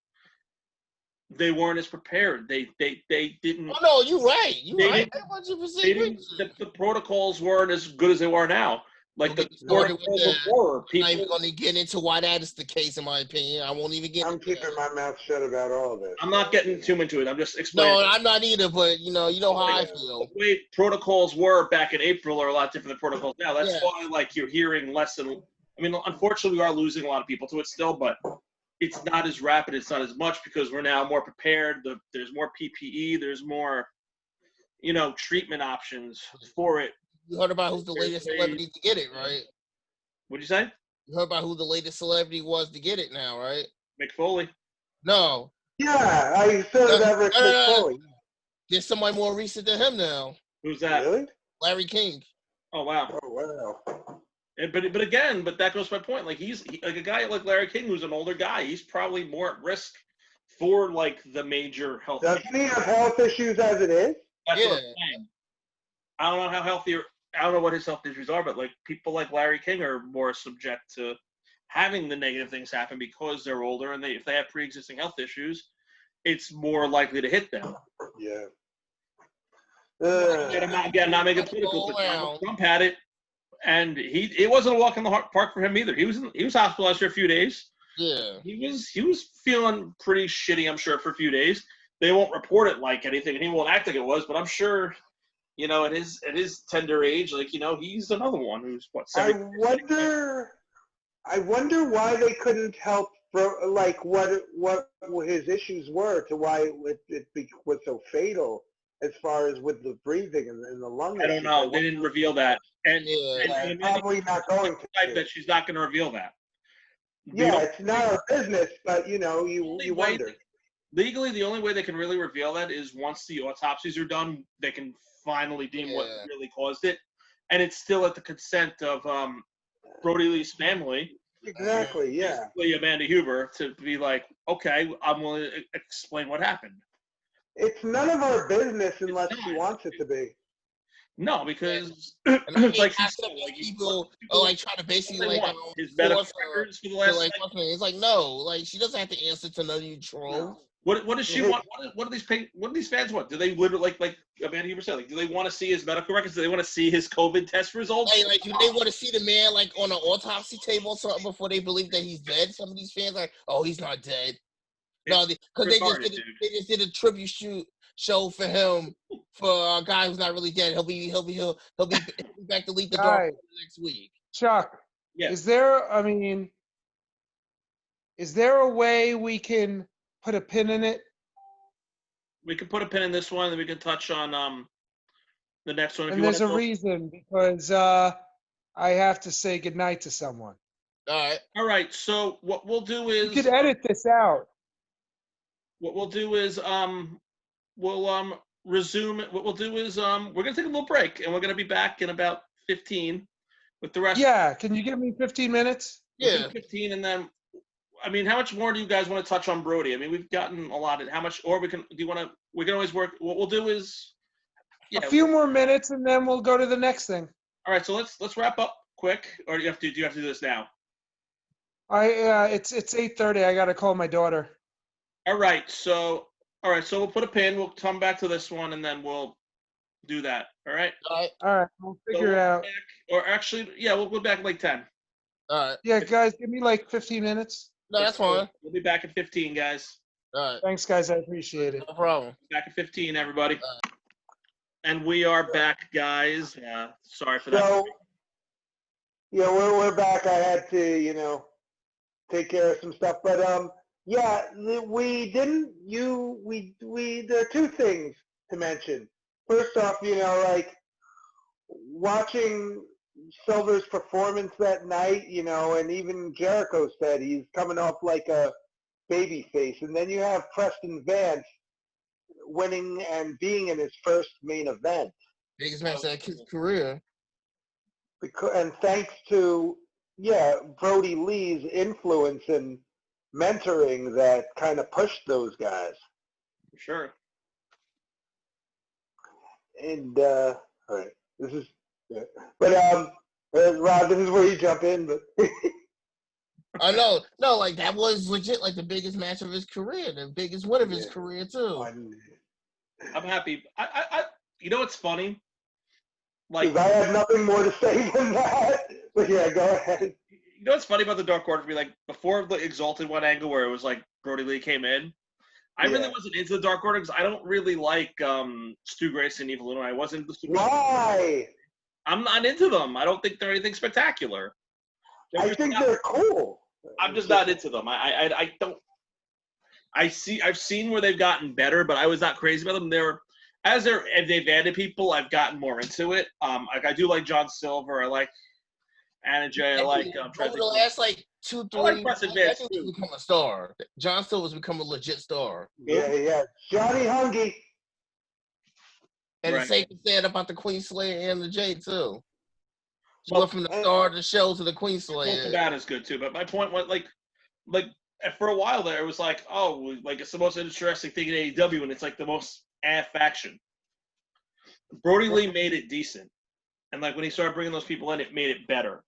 they weren't as prepared. They didn't. Oh no, you're right. You're They right. didn't- 100% They agree didn't. with you. The protocols weren't as good as they are now. Like Don't the get me started with protocols that. before, I'm not even people. going to get into why that is the case, in my opinion. I won't even get I'm into keeping that. my mouth shut about all this. I'm not getting too into it. I'm just explaining. No, I'm not either, but you know how I The feel. way protocols were back in April are a lot different than protocols now. That's Yeah. why, like, you're hearing less than. I mean, unfortunately, we are losing a lot of people to it still, but it's not as rapid. It's not as much because we're now more prepared. There's more PPE. There's more, treatment options for it. You heard about who's the latest celebrity to get it, right? What'd you say? You heard about who the latest celebrity was to get it now, right? Mick Foley. No. Yeah, I said that Rick Foley. There's somebody more recent than him now. Who's that? Really? Larry King. Oh wow. Oh wow. But again, that goes to my point. Like he's like a guy like Larry King, who's an older guy. He's probably more at risk for like the major health. Doesn't he have health issues as it is? That's what I'm saying. I don't know how healthy. I don't know what his health issues are, but like people like Larry King are more subject to having the negative things happen because they're older, and if they have pre-existing health issues, it's more likely to hit them. Yeah. I'm not making political, but Donald Trump had it, and it wasn't a walk in the park for him either. He was hospitalized for a few days. Yeah. He was feeling pretty shitty, I'm sure, for a few days. They won't report it like anything, and he won't act like it was, but I'm sure, at his tender age, like, he's another one who's what, 70? I wonder why they couldn't help, like what his issues were to why it was so fatal as far as with the breathing and the lung issues. I don't know. They didn't reveal that, and probably not going to. That she's not going to reveal that. Yeah, it's not our business, but you wonder. Legally, the only way they can really reveal that is once the autopsies are done, they can finally deem what really caused it, and it's still at the consent of Brodie Lee's family. Exactly. Yeah. Basically, Amanda Huber to be like, okay, I'm willing to explain what happened. It's none of our business unless she wants it to be. No, because it's like people are like trying to basically like his medical records for the last. It's like no, like she doesn't have to answer to none of you trolls. What does she want? What do these fans want? Do they literally like Amanda Huber said? Like, do they want to see his medical records? Do they want to see his COVID test results? Like do they want to see the man like on an autopsy table or something before they believe that he's dead? Some of these fans are like, oh, he's not dead. No, because they just did a tribute show for him for a guy who's not really dead. He'll be back to lead the dark next week. Chuck, is there a way we can put a pin in it? We can put a pin in this one, and we can touch on the next one. And there's a reason, because I have to say goodnight to someone. All right. So what we'll do is you could edit this out. What we'll do is we'll resume. What we'll do is we're gonna take a little break, and we're gonna be back in about 15 with the rest. Yeah. Can you give me 15 minutes? Yeah. 15, and then. I mean, how much more do you guys want to touch on Brodie? I mean, we've gotten a lot of how much, or we can always work. What we'll do is a few more minutes, and then we'll go to the next thing. All right, so let's wrap up quick, or do you have to do this now? It's 8:30. I got to call my daughter. All right, so we'll put a pin. We'll come back to this one, and then we'll do that. All right. All right. We'll figure it out. Or actually, yeah, we'll go back in like 10. All right. Yeah, guys, give me like 15 minutes. No, that's fine. We'll be back in 15, guys. All right. Thanks, guys. I appreciate it. No problem. Back in 15, everybody. And we are back, guys. Sorry for that. So, yeah, we're back. I had to, take care of some stuff, but yeah, we didn't. There are two things to mention. First off, like watching Silver's performance that night, and even Jericho said he's coming off like a baby face. And then you have Preston Vance winning and being in his first main event. Biggest match of his career. And thanks to, Brodie Lee's influence and mentoring that kind of pushed those guys. Sure. And, all right, this is... Yeah. But Rob, this is where you jump in. But I know. No, like that was legit like the biggest match of his career, the biggest win of his career too. I'm happy. I you know what's funny? Like, I have nothing more to say than that. But yeah, go ahead. you know what's funny about the Dark Order for me? Like, before the Exalted one angle where it was like Brodie Lee came in, I really wasn't into the Dark Order because I don't really like Stu Grayson and Evil Uno. I wasn't the Super. Why? I'm not into them. I don't think they're anything spectacular. I think they're cool. I'm just not into them. I don't. I've seen where they've gotten better, but I was not crazy about them. They've added people, I've gotten more into it. Like I do like John Silver. I like Anna Jay. I like over the last like 2-3 I like Preston Vance, he's too. become a star. John Silver's become a legit star. Yeah. Johnny Hungy. And the same is said about the Queen Slayer and the Jade too. She went from the star of the show to the Queen Slayer. That is good too. But my point was like for a while there, it was like, oh, like it's the most interesting thing in AEW, and it's like the most faction. Brodie Lee made it decent, and like when he started bringing those people in, it made it better.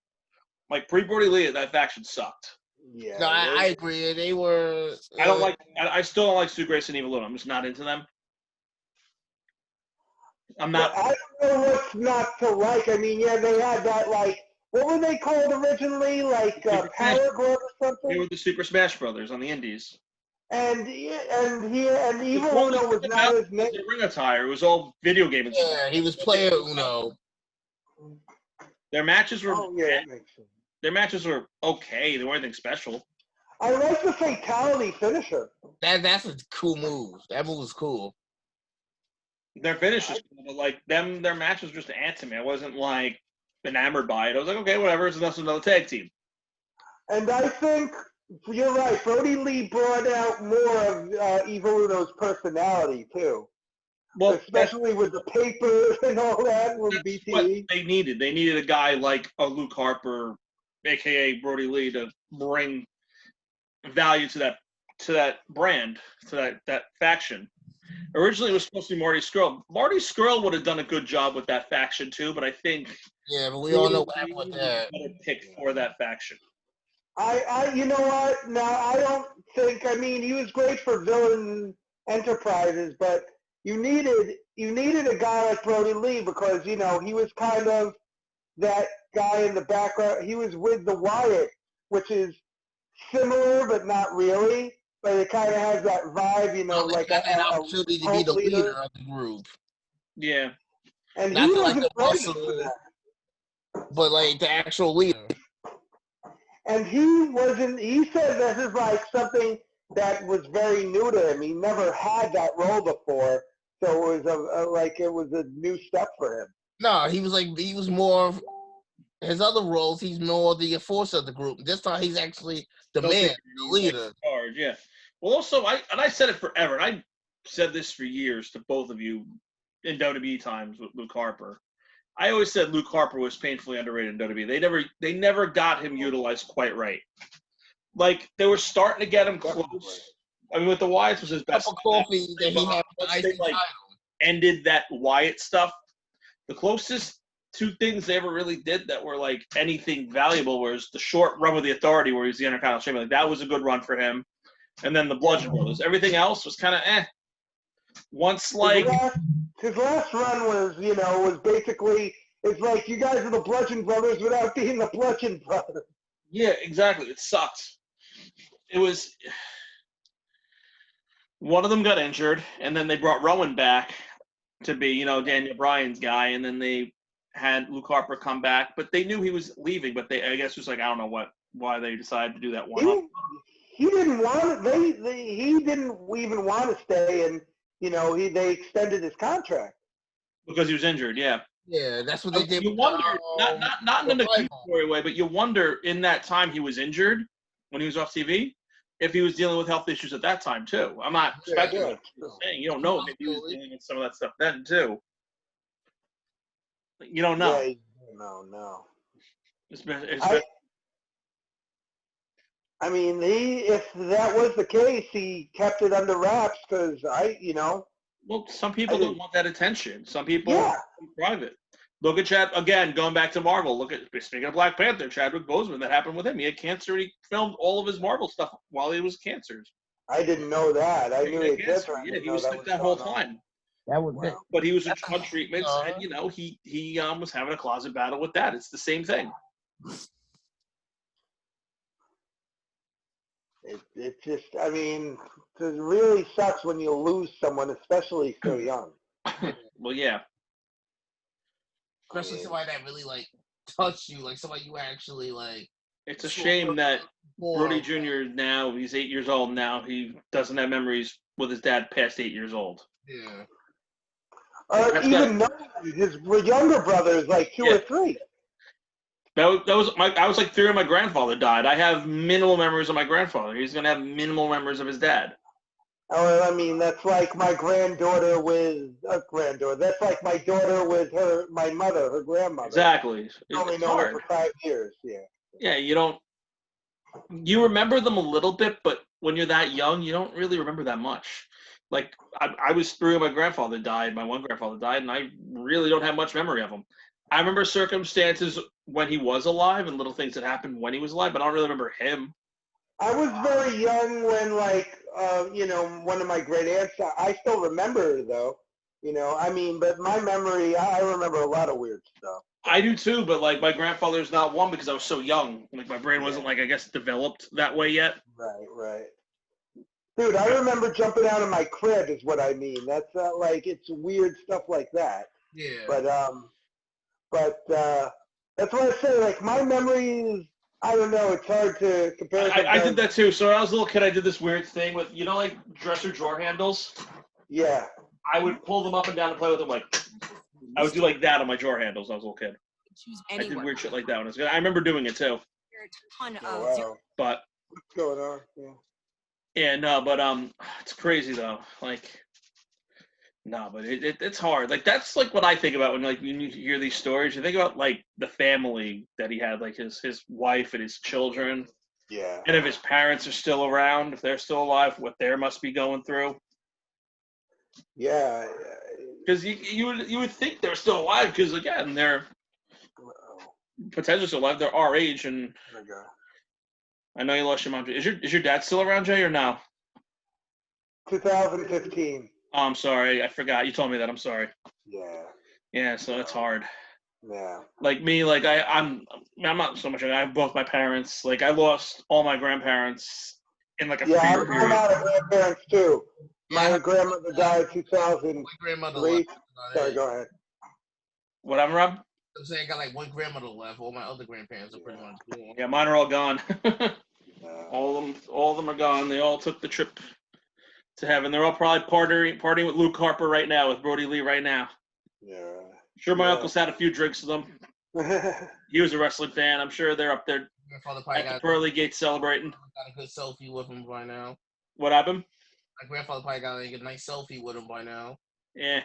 Like pre-Brodie Lee, that faction sucked. Yeah. No, I agree. They were. I don't like. I still don't like Stu Grayson and Evil Uno. I'm just not into them. I'm not. I don't know what's not to like. I mean, yeah, they had that, like, what were they called originally? Like Power Glove or something? They were the Super Smash Brothers on the Indies. And Evil Uno was not his name. The ring attire. It was all video game and stuff. Yeah, he was player Uno. Their matches were. Oh, yeah, that makes sense. Their matches were okay. They weren't anything special. I like the fatality finisher. That's a cool move. That move was cool. Their finishes, but like their match was just to me. I wasn't like enamored by it. I was like, okay, whatever. It's another tag team. And I think you're right. Brodie Lee brought out more of Evil Uno's personality too. Well, especially with the paper and all that with BTE. What they needed. They needed a guy like a Luke Harper, aka Brodie Lee, to bring value to that brand, to that faction. Originally, it was supposed to be Marty Scurll. Marty Scurll would have done a good job with that faction too, but I think but we all know what happened with that. Better pick for that faction. You know what? Now I don't think. I mean, he was great for Villain Enterprises, but you needed a guy like Brodie Lee because he was kind of that guy in the background. He was with the Wyatt, which is similar but not really. But it kind of has that vibe, like an opportunity to be the leader of the group. Yeah. And not he like wasn't the ready muscle, for that. but like the actual leader. And he said this is like something that was very new to him. He never had that role before. So it was a new step for him. No, he was more his other roles. He's more the enforcer of the group. This time he's actually the man, the leader. Charge, yeah. Well, also, I said it forever, and I said this for years to both of you in WWE times with Luke Harper. I always said Luke Harper was painfully underrated in WWE. They never got him utilized quite right. Like they were starting to get him close. I mean, with the Wyatts was his best. Coffee that he had they ended that Wyatt stuff. The closest two things they ever really did that were like anything valuable was the short run with the Authority, where he's the Intercontinental Champion. Like that was a good run for him. And then the Bludgeon Brothers. Everything else was kind of Once like his last run was basically it's like you guys are the Bludgeon Brothers without being the Bludgeon Brothers. Yeah, exactly. It sucked. It was one of them got injured, and then they brought Rowan back to be Daniel Bryan's guy, and then they had Luke Harper come back, but they knew he was leaving. But I guess it was like I don't know why they decided to do that one. He didn't want it. He didn't even want to stay, and they extended his contract because he was injured. Yeah. Yeah, that's what they did. You wonder, not in an accusatory way, but you wonder in that time he was injured when he was off TV, if he was dealing with health issues at that time too. I'm not speculating. I'm saying you don't know if he was dealing with some of that stuff then too. You don't know. Yeah, no. I mean, if that was the case, he kept it under wraps because Well, some people don't want that attention. Some people are private. Look at Chad again. Going back to Marvel. Look at speaking of Black Panther, Chadwick Boseman. That happened with him. He had cancer. And he filmed all of his Marvel stuff while he was cancer. I didn't know that. I knew he had cancer. Yeah, he was sick that whole time. That was Wow. But he was on treatments, and he was having a closet battle with that. It's the same thing. It just, I mean, it really sucks when you lose someone, especially so young. Well, yeah. Especially somebody that really like touched you, like somebody you actually like. It's a shame that Brodie Jr. now, he's 8 years old now. He doesn't have memories with his dad past 8 years old. Yeah. Even his younger brother is like 2 or 3. That was I was like 3 when my grandfather died. I have minimal memories of my grandfather. He's gonna have minimal memories of his dad. Oh, I mean, that's like my granddaughter with a granddaughter. That's like my daughter with my mother, her grandmother. Exactly. I've only known her for 5 years. Yeah. Yeah, you remember them a little bit, but when you're that young, you don't really remember that much. Like I was 3 when my grandfather died. My one grandfather died, and I really don't have much memory of him. I remember circumstances when he was alive and little things that happened when he was alive, but I don't really remember him. I was very young when, like, one of my great aunts, I still remember her, though. I mean, but my memory, I remember a lot of weird stuff. I do too, but, like, my grandfather's not one because I was so young. Like, my brain wasn't, like, I guess, developed that way yet. Right. Dude, I remember jumping out of my crib is what I mean. That's not, like, it's weird stuff like that. Yeah. But that's what I say. Like, my memory is, I don't know. It's hard to compare. I did that too. So when I was a little kid, I did this weird thing with, like dresser drawer handles? Yeah. I would pull them up and down and play with them. Like, I would do like that on my drawer handles when I was a little kid. I did weird shit like that when I was good. I remember doing it too. Wow. But what's going on? Yeah, it's crazy though. Like, no, but it's hard. Like, that's like what I think about when you hear these stories. You think about like the family that he had, like his wife and his children. Yeah. And if his parents are still around, if they're still alive, what they must be going through. Yeah. Because you would think they're still alive because again they're potentially still alive. They're our age, and I know you lost your mom. Is your dad still around, Jay, or no? 2015. Oh, I'm sorry. I forgot. You told me that. I'm sorry. Yeah. Yeah, so it's hard. Yeah. Like me, like I'm not so much. I have both my parents. Like I lost all my grandparents in like a 3-year period. I'm out of grandparents too. My grandmother died 2003. My grandmother left. Sorry, go ahead. What happened, Rob? I'm saying I got like one grandmother left. All my other grandparents are pretty much gone. Yeah, mine are all gone. All of them are gone. They all took the trip to heaven. They're all probably partying with Luke Harper right now, with Brodie Lee right now. Yeah. Sure, my uncle's had a few drinks with them. He was a wrestling fan. I'm sure they're up there at the pearly gates celebrating. Got a good selfie with him by now. What happened? My grandfather probably got like a nice selfie with him by now. Yeah.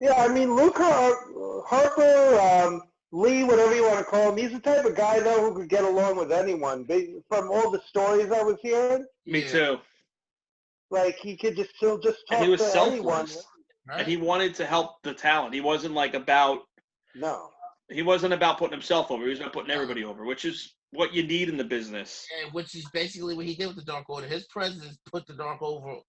Yeah, I mean, Luke Harper, Lee, whatever you want to call him, he's the type of guy, though, who could get along with anyone. From all the stories I was hearing. Me too. Like, he could just talk and he was to selfless. anyone. Right. And he wanted to help the talent. He wasn't like about. No. He wasn't about putting himself over. He was about putting everybody over, which is what you need in the business. Yeah, which is basically what he did with the Dark Order. His presence put the Dark Order.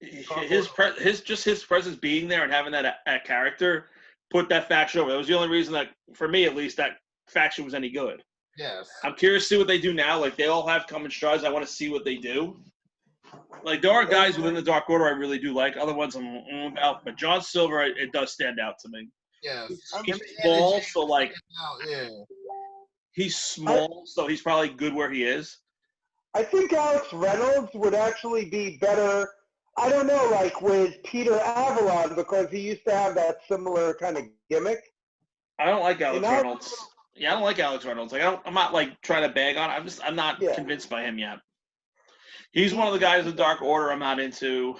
His presence being there and having that character put that faction over. That was the only reason that, for me at least, that faction was any good. Yes. I'm curious to see what they do now. Like, they all have common strides. I want to see what they do. Like, there are guys within the Dark Order I really do like. Other ones I'm about. But John Silver, it does stand out to me. Yes. He's small, so, like, yeah. he's small, so he's probably good where he is. I think Alex Reynolds would actually be better, I don't know, like with Peter Avalon, because he used to have that similar kind of gimmick. I don't like Alex Reynolds. Yeah, I don't like Alex Reynolds. Like, I'm not like trying to bag on. I'm not convinced by him yet. He's one of the guys in Dark Order I'm not into.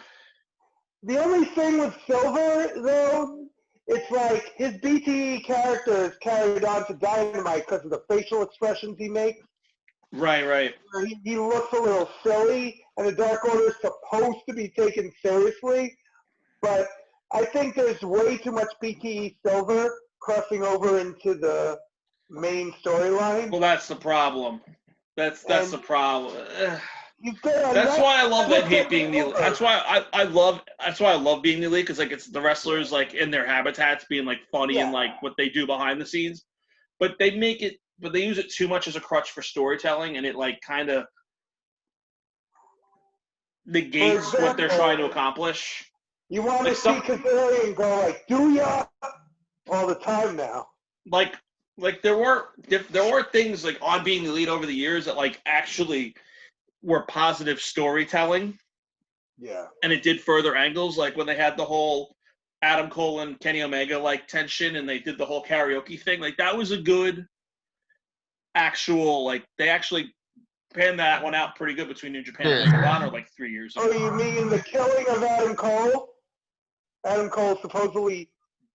The only thing with Silver, though, it's like his BTE character is carried on to Dynamite because of the facial expressions he makes. Right. He looks a little silly, and the Dark Order is supposed to be taken seriously, but I think there's way too much BTE Silver crossing over into the main storyline. Well, that's the problem. That's the problem. That's why I love that hate being the elite. That's why I love being the elite, because like it's the wrestlers like in their habitats being like funny and like what they do behind the scenes, but they use it too much as a crutch for storytelling, and it like kind of negates what they're trying to accomplish. You want to see Kazarian go like, "Do ya?" all the time now. Like there were things like on being the elite over the years that like actually were positive storytelling. Yeah. And it did further angles, like when they had the whole Adam Cole and Kenny Omega like tension, and they did the whole karaoke thing. Like that was a good actual, like they actually panned that one out pretty good between New Japan and Ring of Honor like 3 years ago. Oh, you mean the killing of Adam Cole? Adam Cole supposedly,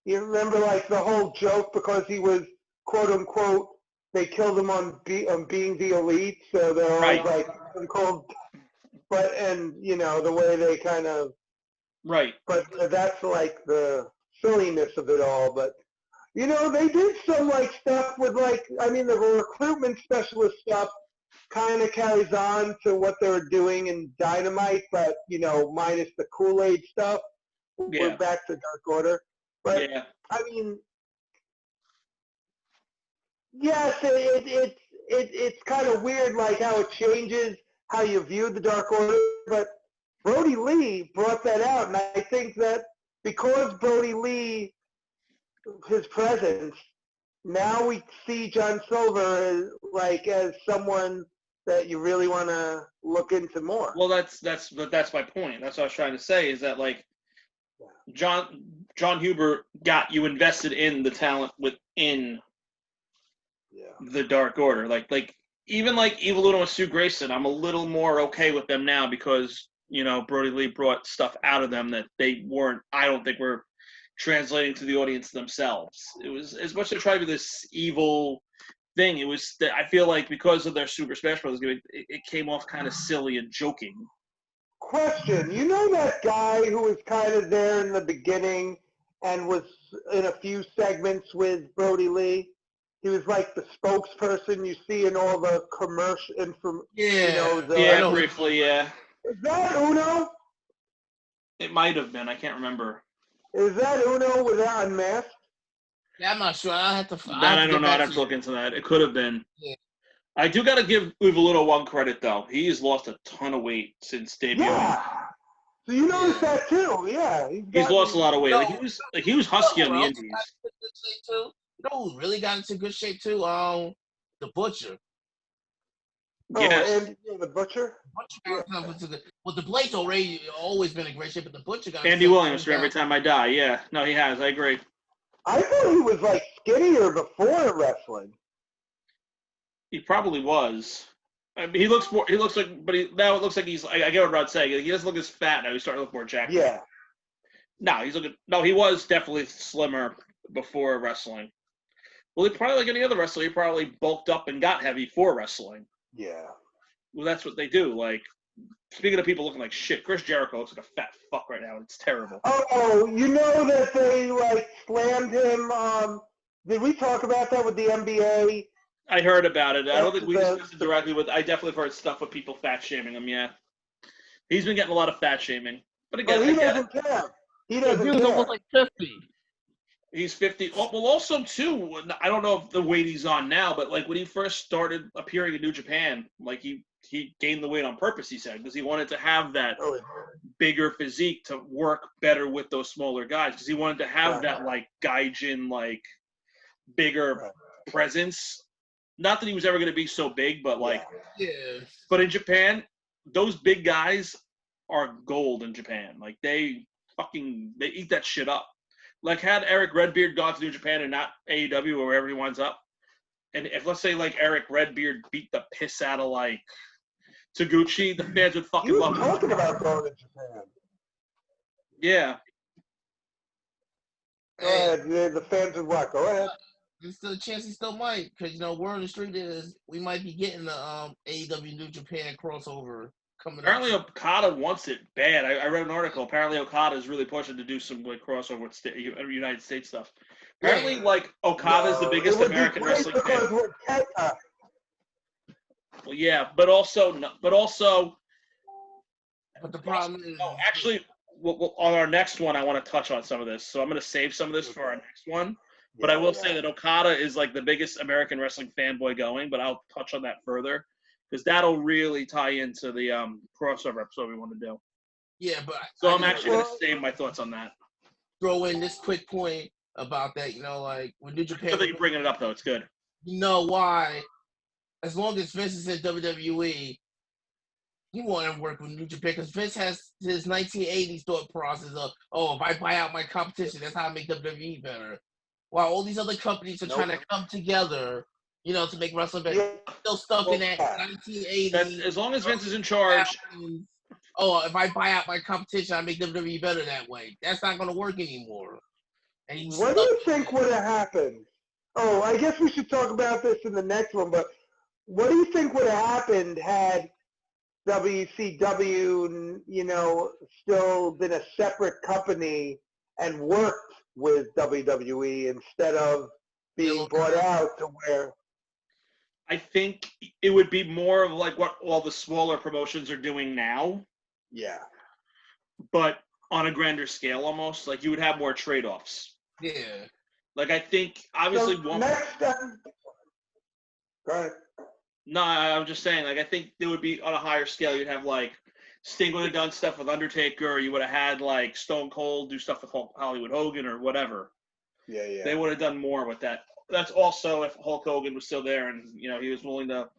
you remember like the whole joke because he was quote unquote, they killed him on being the elite, so they're always like Adam Cole. But and you know the way they kind of But that's like the silliness of it all. But you know they did some like stuff with like the recruitment specialist stuff kind of carries on to what they were doing in Dynamite, but you know minus the Kool-Aid stuff. Yeah. We're back to Dark Order. But yes, it's kind of weird, like how it changes how you view the Dark Order. But Brodie Lee brought that out, and I think that because Brodie Lee, his presence, now we see John Silver as someone that you really want to look into more. Well, that's my point. That's what I was trying to say is that like Jon Huber got you invested in the talent within the Dark Order. Like even like Evil Uno and Sue Grayson, I'm a little more okay with them now because you know Brodie Lee brought stuff out of them that they weren't. I don't think were translating to the audience themselves. It was as much as trying to be this evil thing. It was that I feel like because of their Super Smash Bros. It came off kind of silly and joking. Question: you know that guy who was kind of there in the beginning and was in a few segments with Brodie Lee? He was like the spokesperson you see in all the commercial information. Briefly, yeah. Is that Uno? It might have been. I can't remember. Is that Uno without unmasked? Yeah, I'm not sure. I don't know. I'd have to look into that. It could have been. Yeah. I do got to give Evil Uno one credit though. He's lost a ton of weight since debuting. Yeah. So you noticed that too? Yeah. He's lost a lot of weight. He was husky on the Indies. You know who really got into good shape too? The Butcher. Yes. And the Butcher? Well, the Blade's always been in great shape, but the Butcher got Andy Williams for Every Time I Die. Yeah. No, he has. I agree. I thought he was like skinnier before wrestling. He probably was. I mean, he looks like, but now it looks like he's. I get what Rod's saying. He doesn't look as fat now. He's starting to look more jacked. Yeah. No, he was definitely slimmer before wrestling. Well, he probably like any other wrestler, he probably bulked up and got heavy for wrestling. Yeah. Well, that's what they do. Like, speaking of people looking like shit, Chris Jericho looks like a fat fuck right now. It's terrible. Oh, you know that they like slammed him. Did we talk about that with the NBA? I heard about it. I don't think we discussed it directly with. I definitely have heard stuff with people fat shaming him. Yeah, he's been getting a lot of fat shaming. But again, he doesn't care. He doesn't care. He was almost like 50. He's 50. Well, also too, I don't know if the weight he's on now, but like when he first started appearing in New Japan, like he gained the weight on purpose. He said because he wanted to have that bigger physique to work better with those smaller guys. Because he wanted to have that like gaijin like bigger presence. Not that he was ever going to be so big, but like, But in Japan, those big guys are gold in Japan. Like they eat that shit up. Like had Eric Redbeard gone to New Japan and not AEW or wherever he winds up, and if let's say like Eric Redbeard beat the piss out of like Taguchi, the fans would fucking love him. You were talking about going to Japan. Yeah. Go ahead. The fans would what? Go ahead. There's still a chance he still might, because word on the street is we might be getting the AEW New Japan crossover coming Apparently up. Okada wants it bad. I read an article. Apparently Okada is really pushing to do some like crossover with United States stuff. Apparently, like Okada is the biggest American wrestling fan. Because we're Well, yeah, but also, But the problem is, actually, on our next one, I want to touch on some of this. So I'm going to save some of this for our next one. But I will say that Okada is like the biggest American wrestling fanboy going. But I'll touch on that further because that'll really tie into the crossover episode we want to do. yeah, but So I'm actually going to save my thoughts on that. Throw in this quick point about that. Like when New Japan. Good that you're bringing it up, though. It's good. You know why? As long as Vince is in WWE, he want to work with New Japan because Vince has his 1980s thought process of, if I buy out my competition, that's how I make WWE better. While all these other companies are trying to come together, to make wrestling better, still stuck in that 1980s. As long as Vince is in charge. If I buy out my competition, I make WWE better that way. That's not going to work anymore. And what do you think would have happened? Oh, I guess we should talk about this in the next one, but what do you think would have happened had WCW, still been a separate company and worked with WWE instead of being brought out to where? I think it would be more of like what all the smaller promotions are doing now. Yeah. But on a grander scale almost. Like you would have more trade-offs. Yeah. Like I think obviously So next time. Go ahead. No, I'm just saying, like, I think it would be on a higher scale. You'd have, like, Sting would have done stuff with Undertaker, or you would have had, like, Stone Cold do stuff with Hollywood Hogan or whatever. Yeah. They would have done more with that. That's also if Hulk Hogan was still there and, he was willing to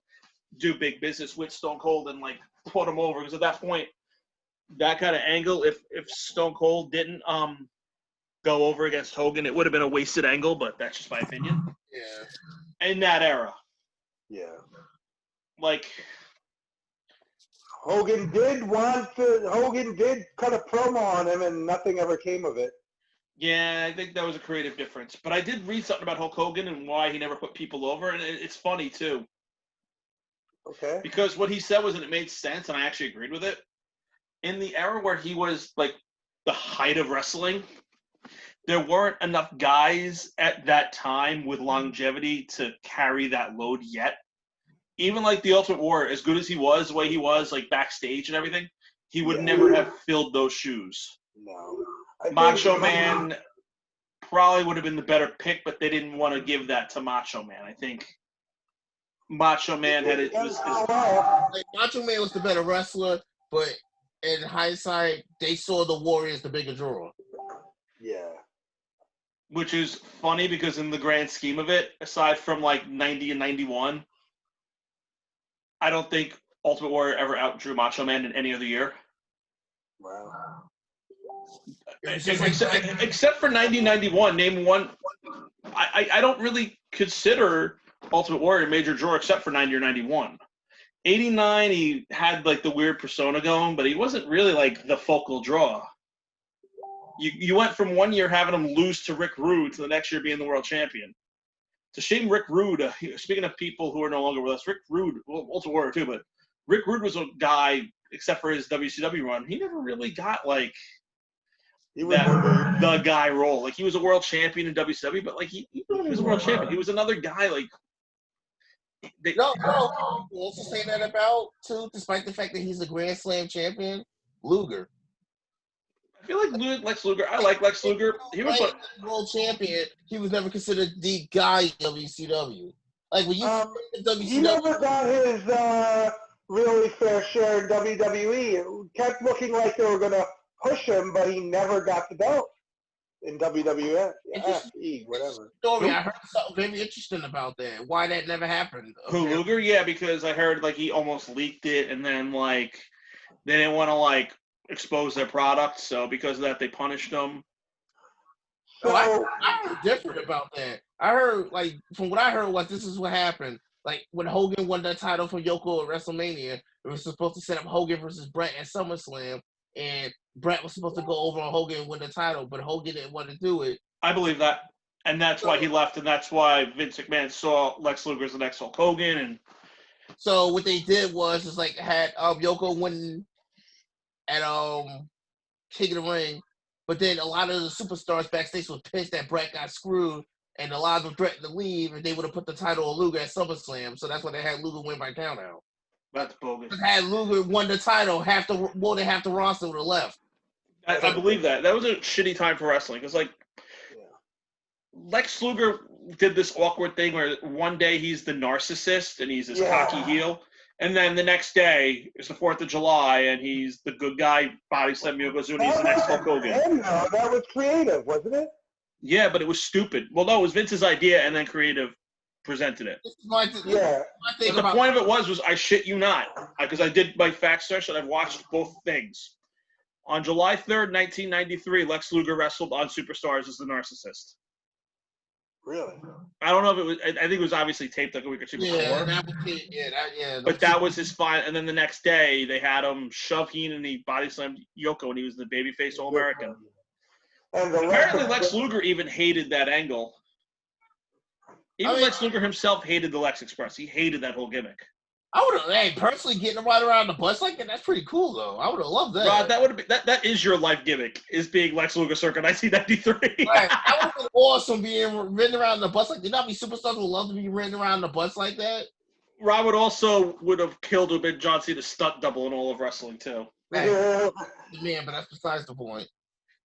do big business with Stone Cold and, like, put him over. Because at that point, that kind of angle, if Stone Cold didn't go over against Hogan, it would have been a wasted angle, but that's just my opinion. Yeah. In that era. Yeah. Like Hogan did cut a promo on him and nothing ever came of it. Yeah, I think that was a creative difference. But I did read something about Hulk Hogan and why he never put people over, and it's funny too. Okay. Because what he said was, and it made sense, and I actually agreed with it. In the era where he was like the height of wrestling, there weren't enough guys at that time with longevity to carry that load yet. Even like the Ultimate Warrior, as good as he was, the way he was, like backstage and everything, he would never have filled those shoes. No. Macho Man probably would have been the better pick, but they didn't want to give that to Macho Man. I think Macho Man had it. Macho Man was the better wrestler, but in hindsight, they saw the Warrior as the bigger draw. Yeah. Which is funny because in the grand scheme of it, aside from like 90 and 91, I don't think Ultimate Warrior ever outdrew Macho Man in any other year. Wow. Except for 90-91, name one. I don't really consider Ultimate Warrior a major draw except for 90 or 91. 89, he had like the weird persona going, but he wasn't really like the focal draw. You went from one year having him lose to Rick Rude to the next year being the world champion. It's a shame Rick Rude, speaking of people who are no longer with us, Rick Rude, well, Ultimate Warrior too, but Rick Rude was a guy, except for his WCW run, he never really got like the guy role. Like he was a world champion in WCW, but like he was a world champion. He was another guy like. No. You also say that about too, despite the fact that he's a Grand Slam champion, Luger. I feel like Lex Luger. I like Lex Luger. He was a world champion. He was never considered the guy in WCW. Like when you WCW, he never got his really fair share in WWE. It kept looking like they were going to push him, but he never got the belt in WWF. Whatever. Story. I heard something very interesting about that. Why that never happened? Who, Luger? Yeah, because I heard like he almost leaked it, and then like they didn't want to like expose their product, so because of that they punished them. So I heard different about that. I heard like from what I heard was this is what happened. Like when Hogan won that title from Yoko at WrestleMania, it was supposed to set up Hogan versus Brett at SummerSlam, and Brett was supposed to go over on Hogan and win the title, but Hogan didn't want to do it. I believe that, and that's why he left, and that's why Vince McMahon saw Lex Luger as the next Hulk Hogan, and So what they did was just like had Yoko win at King of the Ring, but then a lot of the superstars backstage was pissed that Brett got screwed, and a lot of them threatened to leave, and they would have put the title on Luger at SummerSlam. So that's why they had Luger win by countout. That's bogus. Had Luger won the title, half the roster would have left. I believe that. That was a shitty time for wrestling because, like, Lex Luger did this awkward thing where one day he's the narcissist and he's this cocky heel, and then the next day it's the 4th of July and he's the good guy, body slam Yokozuna, and he's the next Hulk Hogan. No, that was creative, wasn't it? Yeah, but it was stupid. Well, no, it was Vince's idea, and then creative presented it. But the point of it was I shit you not, because I did my fact search and I've watched both things. On July 3rd, 1993, Lex Luger wrestled on Superstars as the narcissist. Really? I don't know if it was. I think it was obviously taped like a week or two before. But that was his final. And then the next day, they had him shove Heenan and he body slammed Yoko, and he was the babyface All American. And apparently, Lex Luger even hated that angle. Even Lex Luger himself hated the Lex Express. He hated that whole gimmick. I would have, personally getting him right around the bus like that. That's pretty cool, though. I would have loved that. Rod, that would have been that is your life gimmick, is being Lex Luger circa 1993. Right. That would have been awesome being ridden around the bus like that. You know how many superstars would love to be ridden around the bus like that? Rob would have killed to have been John Cena's stunt double in all of wrestling too. Man, but that's besides the point.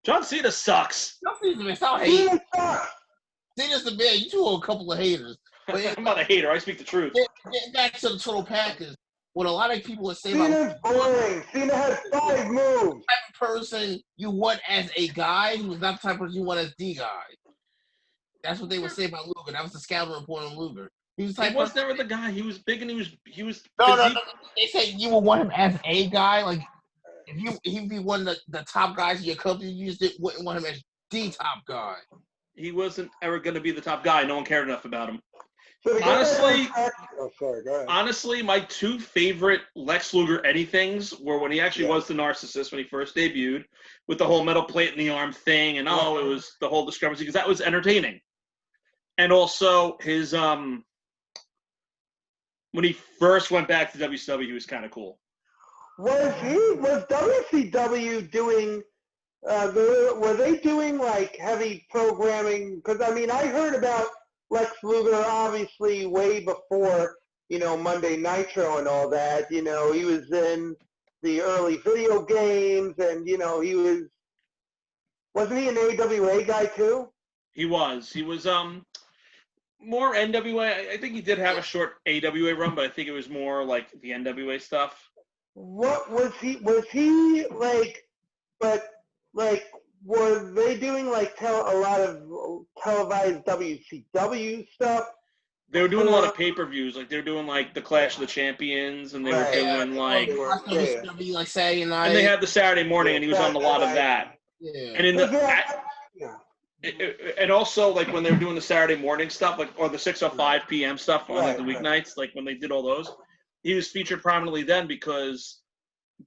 John Cena sucks. John Cena's the man. Cena's the man. You two are a couple of haters. But I'm not a hater. I speak the truth. Getting back to the total package, what a lot of people would say Cena's boring. Cena has 5 moves. The type of person you want as a guy, he was not the type of person you want as the guy. That's what they would say about Luger. That was the scouting report on Luger. He was never the guy. He was big and he was. No. They say you would want him as a guy. Like if he'd be one of the top guys in your company, you just wouldn't want him as the top guy. He wasn't ever going to be the top guy. No one cared enough about him. Honestly, my 2 favorite Lex Luger anythings were when he actually was the narcissist when he first debuted, with the whole metal plate in the arm thing, and it was the whole discrepancy, because that was entertaining. And also his when he first went back to WCW, he was kind of cool. Was WCW doing? Were they doing like heavy programming? Because I mean, I heard about Lex Luger obviously way before, Monday Nitro and all that. He was in the early video games, and wasn't he an AWA guy too? He was more NWA. I think he did have a short AWA run, but I think it was more like the NWA stuff. What was he like? But like, were they doing like a lot of televised WCW stuff? They were doing a lot of pay-per-views. Like they were doing like the Clash of the Champions, and they were doing like Saturday night. And they had the Saturday morning, and he was on a lot of that. Yeah. And and also like when they were doing the Saturday morning stuff, like or the 6:05 p.m. stuff on like the weeknights, like when they did all those, he was featured prominently then because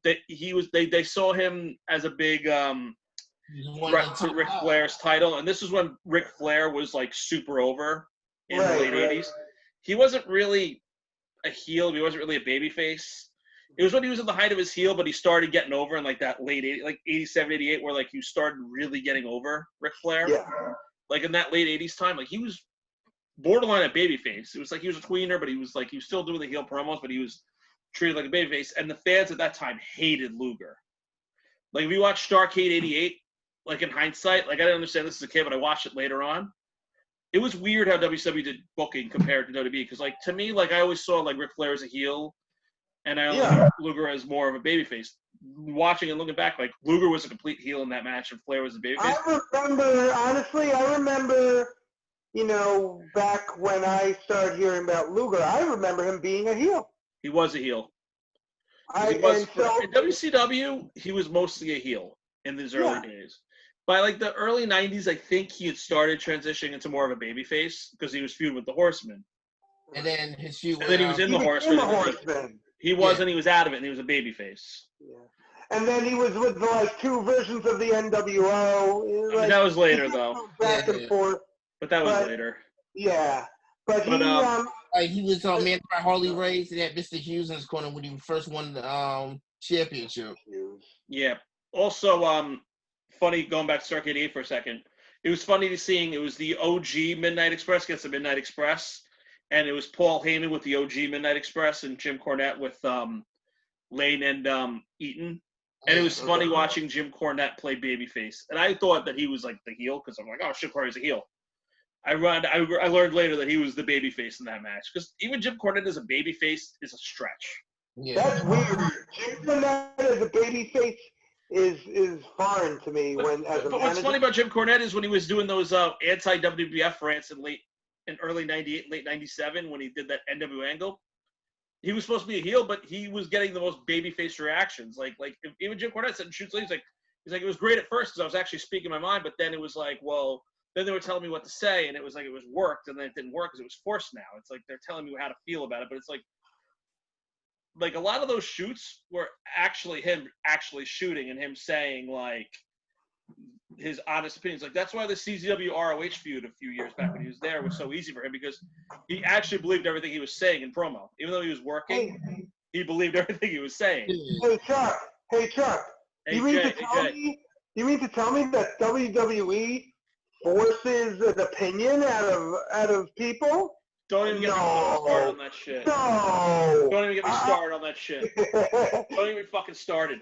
they saw him as a big threat to Ric Flair's title, and this is when Ric Flair was like super over in the late 80s. He wasn't really a heel. He wasn't really a babyface. It was when he was at the height of his heel, but he started getting over in like that late 80s, like 87, 88, where like you started really getting over Ric Flair. Yeah. Like in that late 80s time, like he was borderline a babyface. It was like he was a tweener, but he was still doing the heel promos, but he was treated like a babyface. And the fans at that time hated Luger. Like if you watch Starrcade 88, like in hindsight, like I didn't understand this as a kid, but I watched it later on. It was weird how WCW did booking compared to WWE, because like to me, like I always saw like Ric Flair as a heel, and I only knew Luger as more of a babyface. Watching and looking back, like Luger was a complete heel in that match, and Flair was a babyface. I remember, back when I started hearing about Luger, I remember him being a heel. He was a heel. In WCW, he was mostly a heel in his early days. By like the early 90s, I think he had started transitioning into more of a babyface because he was feuding with the Horsemen. And then his feud. And then he was in the Horsemen. He was, and he was out of it, and he was a babyface. Yeah. And then he was with like 2 versions of the NWO. That was later, though. Back and forth. But that was later. Yeah. But he was man by Harley Race and had Mr. Hughes in his corner when he first won the championship. Yeah. Also, funny, going back to Circuit 88 for a second, it was funny to seeing it was the OG Midnight Express against the Midnight Express, and it was Paul Heyman with the OG Midnight Express and Jim Cornette with Lane and Eaton. And it was funny watching Jim Cornette play babyface. And I thought that he was like the heel because I'm like, oh, shit, Cornette's a heel. I learned later that he was the babyface in that match because even Jim Cornette as a babyface is a stretch. Yeah. That's weird. Jim Cornette as a babyface is foreign to me. But what's funny about Jim Cornette is when he was doing those anti-WWF rants in early 98, late 97 when he did that NW angle, he was supposed to be a heel, but he was getting the most babyface reactions. Like even Jim Cornette said in Shoots Lee, he's like, it was great at first because I was actually speaking my mind, but then it was like, well, then they were telling me what to say, and it was like it was worked, and then it didn't work because it was forced now. It's like they're telling me how to feel about it, but it's like a lot of those shoots were actually him actually shooting and him saying like his honest opinions. Like that's why the CZW ROH feud a few years back when he was there was so easy for him because he actually believed everything he was saying in promo. Even though he was working, he believed everything he was saying. Hey Chuck. You mean to tell me that WWE forces an opinion out of people? Don't even get me started on that shit. No. Don't even get me started on that shit. Don't even fucking started.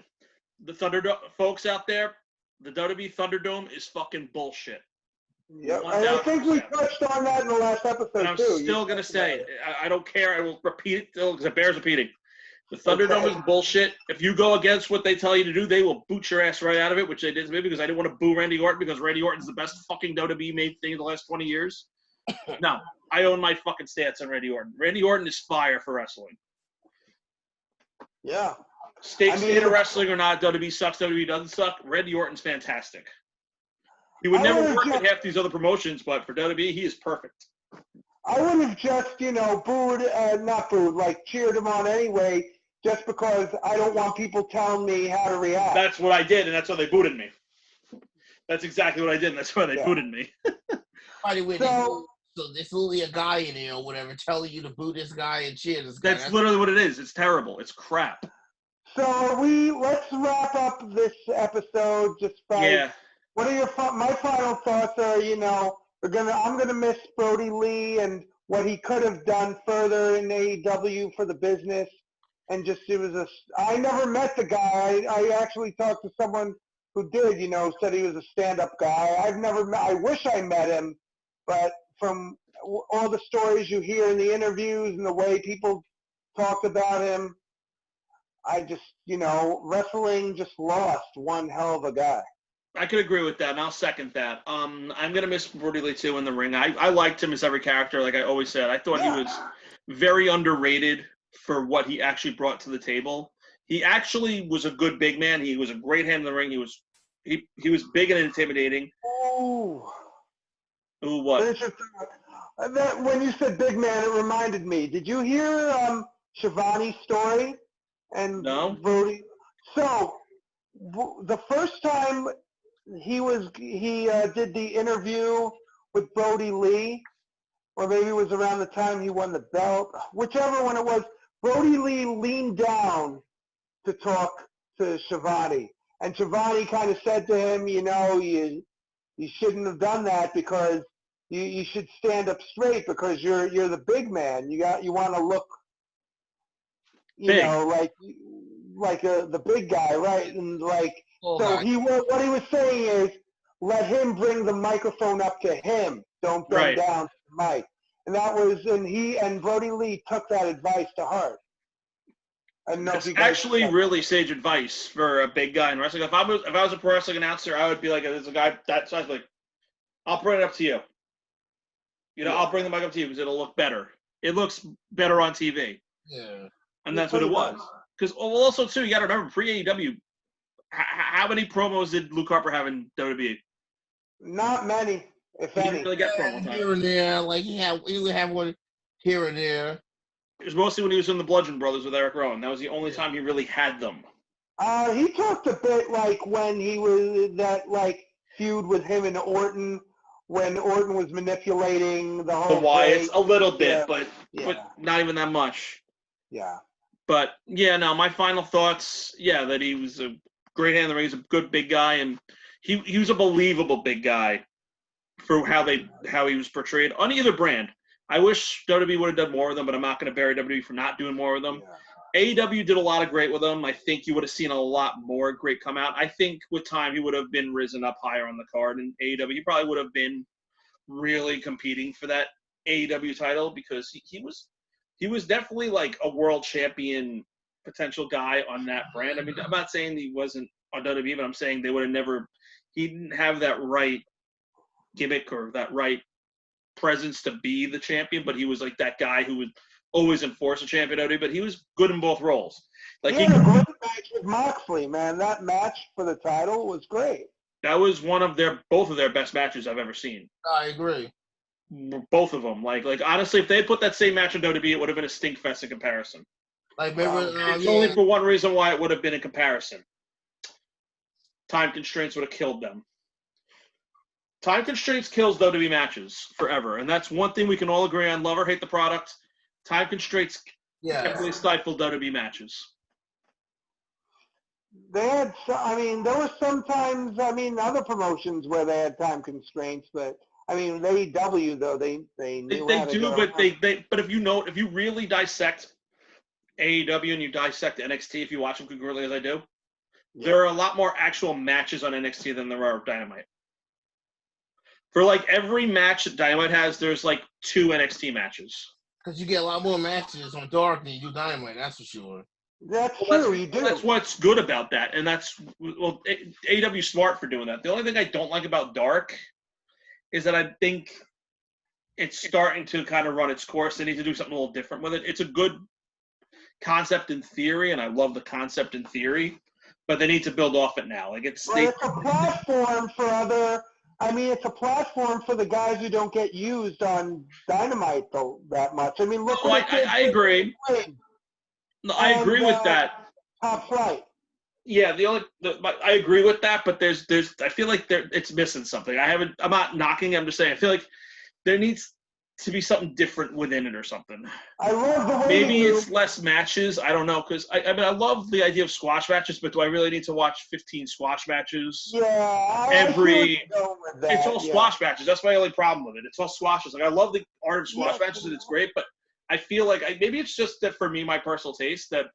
The Thunderdome folks out there, the WWE Thunderdome is fucking bullshit. Yep, and I think we touched on that in the last episode and I'm still gonna say it. I don't care. I will repeat it still because it bears repeating. The Thunderdome is bullshit. If you go against what they tell you to do, they will boot your ass right out of it, which they did to me because I didn't want to boo Randy Orton because Randy Orton's the best fucking WWE made thing in the last 20 years. No, I own my fucking stance on Randy Orton. Randy Orton is fire for wrestling. Yeah. State of wrestling or not, WWE sucks, WWE doesn't suck. Randy Orton's fantastic. He would never work at half these other promotions, but for WWE, he is perfect. I would have just, cheered him on anyway, just because I don't want people telling me how to react. That's what I did, and that's why they booted me. That's exactly what I did, and that's why they booted me. So there's literally a guy in there or whatever telling you to boo this guy and cheer this guy. That's literally what it is. It's terrible. It's crap. So let's wrap up this episode just by what are my final thoughts are, I'm gonna miss Brodie Lee and what he could have done further in AEW for the business. And just I never met the guy. I actually talked to someone who did, said he was a stand-up guy. I wish I met him, but from all the stories you hear in the interviews and the way people talked about him, I just, wrestling just lost one hell of a guy. I could agree with that, and I'll second that. I'm going to miss Brodie Lee, too, in the ring. I liked him as every character, like I always said. I thought he was very underrated for what he actually brought to the table. He actually was a good big man. He was a great hand in the ring. He was big and intimidating. Ooh, what? When you said big man, it reminded me. Did you hear Shivani's story? And no. Brodie. So the first time he did the interview with Brodie Lee, or maybe it was around the time he won the belt, whichever one it was, Brodie Lee leaned down to talk to Shivani. And Shivani kind of said to him, you shouldn't have done that because you should stand up straight because you're the big man. You want to look, big. Like the big guy, right? And what he was saying is, let him bring the microphone up to him. Don't bend down to the mic. And that was, and Brodie Lee took that advice to heart. It's actually really sage advice for a big guy in wrestling. If I was a pro wrestling announcer, I would be like, there's a guy that size, like, I'll bring it up to you. I'll bring the mic up to you because it'll look better. It looks better on TV. Yeah. And that's what it was. Because also, too, you got to remember, pre-AEW, how many promos did Luke Harper have in WWE? Not many, if any. He didn't really get promo time. Here and there, he would have one here and there. It was mostly when he was in the Bludgeon Brothers with Eric Rowan. That was the only time he really had them. He talked a bit when he was that feud with him and Orton, when Orton was manipulating the The whole Wyatts, a little bit, Yeah. but not even that much. Yeah. But yeah, no, my final thoughts, that he was a great hand in the ring. He's a good big guy, and he was a believable big guy for how he was portrayed on either brand. I wish WWE would have done more with them, but I'm not going to bury WWE for not doing more with them. Yeah. AEW did a lot of great with him. I think you would have seen a lot more great come out. I think with time he would have been risen up higher on the card in AEW. He probably would have been really competing for that AEW title because he was definitely like a world champion potential guy on that brand. I mean, I'm not saying he wasn't on WWE, but I'm saying they would have never – he didn't have that right gimmick or that right presence to be the champion, but he was like that guy who would always enforce a champion WWE, but he was good in both roles. Like he had a great match with Moxley, man. That match for the title was great. That was both of their best matches I've ever seen. I agree. Both of them. Like honestly, if they had put that same match in WWE, it would have been a stink fest in comparison. Like maybe it's only for one reason why it would have been in comparison. Time constraints would have killed them. Time constraints kills WWE matches forever, and that's one thing we can all agree on. Love or hate the product, time constraints definitely stifle WWE matches. They had, there was sometimes, other promotions where they had time constraints, but AEW though they knew how to go. But if you really dissect AEW and you dissect NXT, if you watch them congruently as I do, there are a lot more actual matches on NXT than there are Dynamite. For like every match that Dynamite has, there's like 2 NXT matches. Because you get a lot more matches on Dark than you do Dynamite, that's for sure. That's true, you do. That's what's good about that, and AEW's smart for doing that. The only thing I don't like about Dark is that I think it's starting to kind of run its course. They need to do something a little different with it. It's a good concept in theory, and I love the concept in theory, but they need to build off it now. Like it's a platform for other. It's a platform for the guys who don't get used on Dynamite that much. Look. I agree. No, I agree with that. Top Flight. Yeah, I agree with that, but there's I feel like it's missing something. I'm not knocking. I'm just saying I feel like there needs to be something different within it or something. I love the way maybe it's less matches. I don't know because I love the idea of squash matches, but do I really need to watch 15 squash matches? Yeah, it's all squash matches. That's my only problem with it. It's all squashes. Like I love the art of squash matches and it's great, but I feel like maybe it's just that for me, my personal taste, that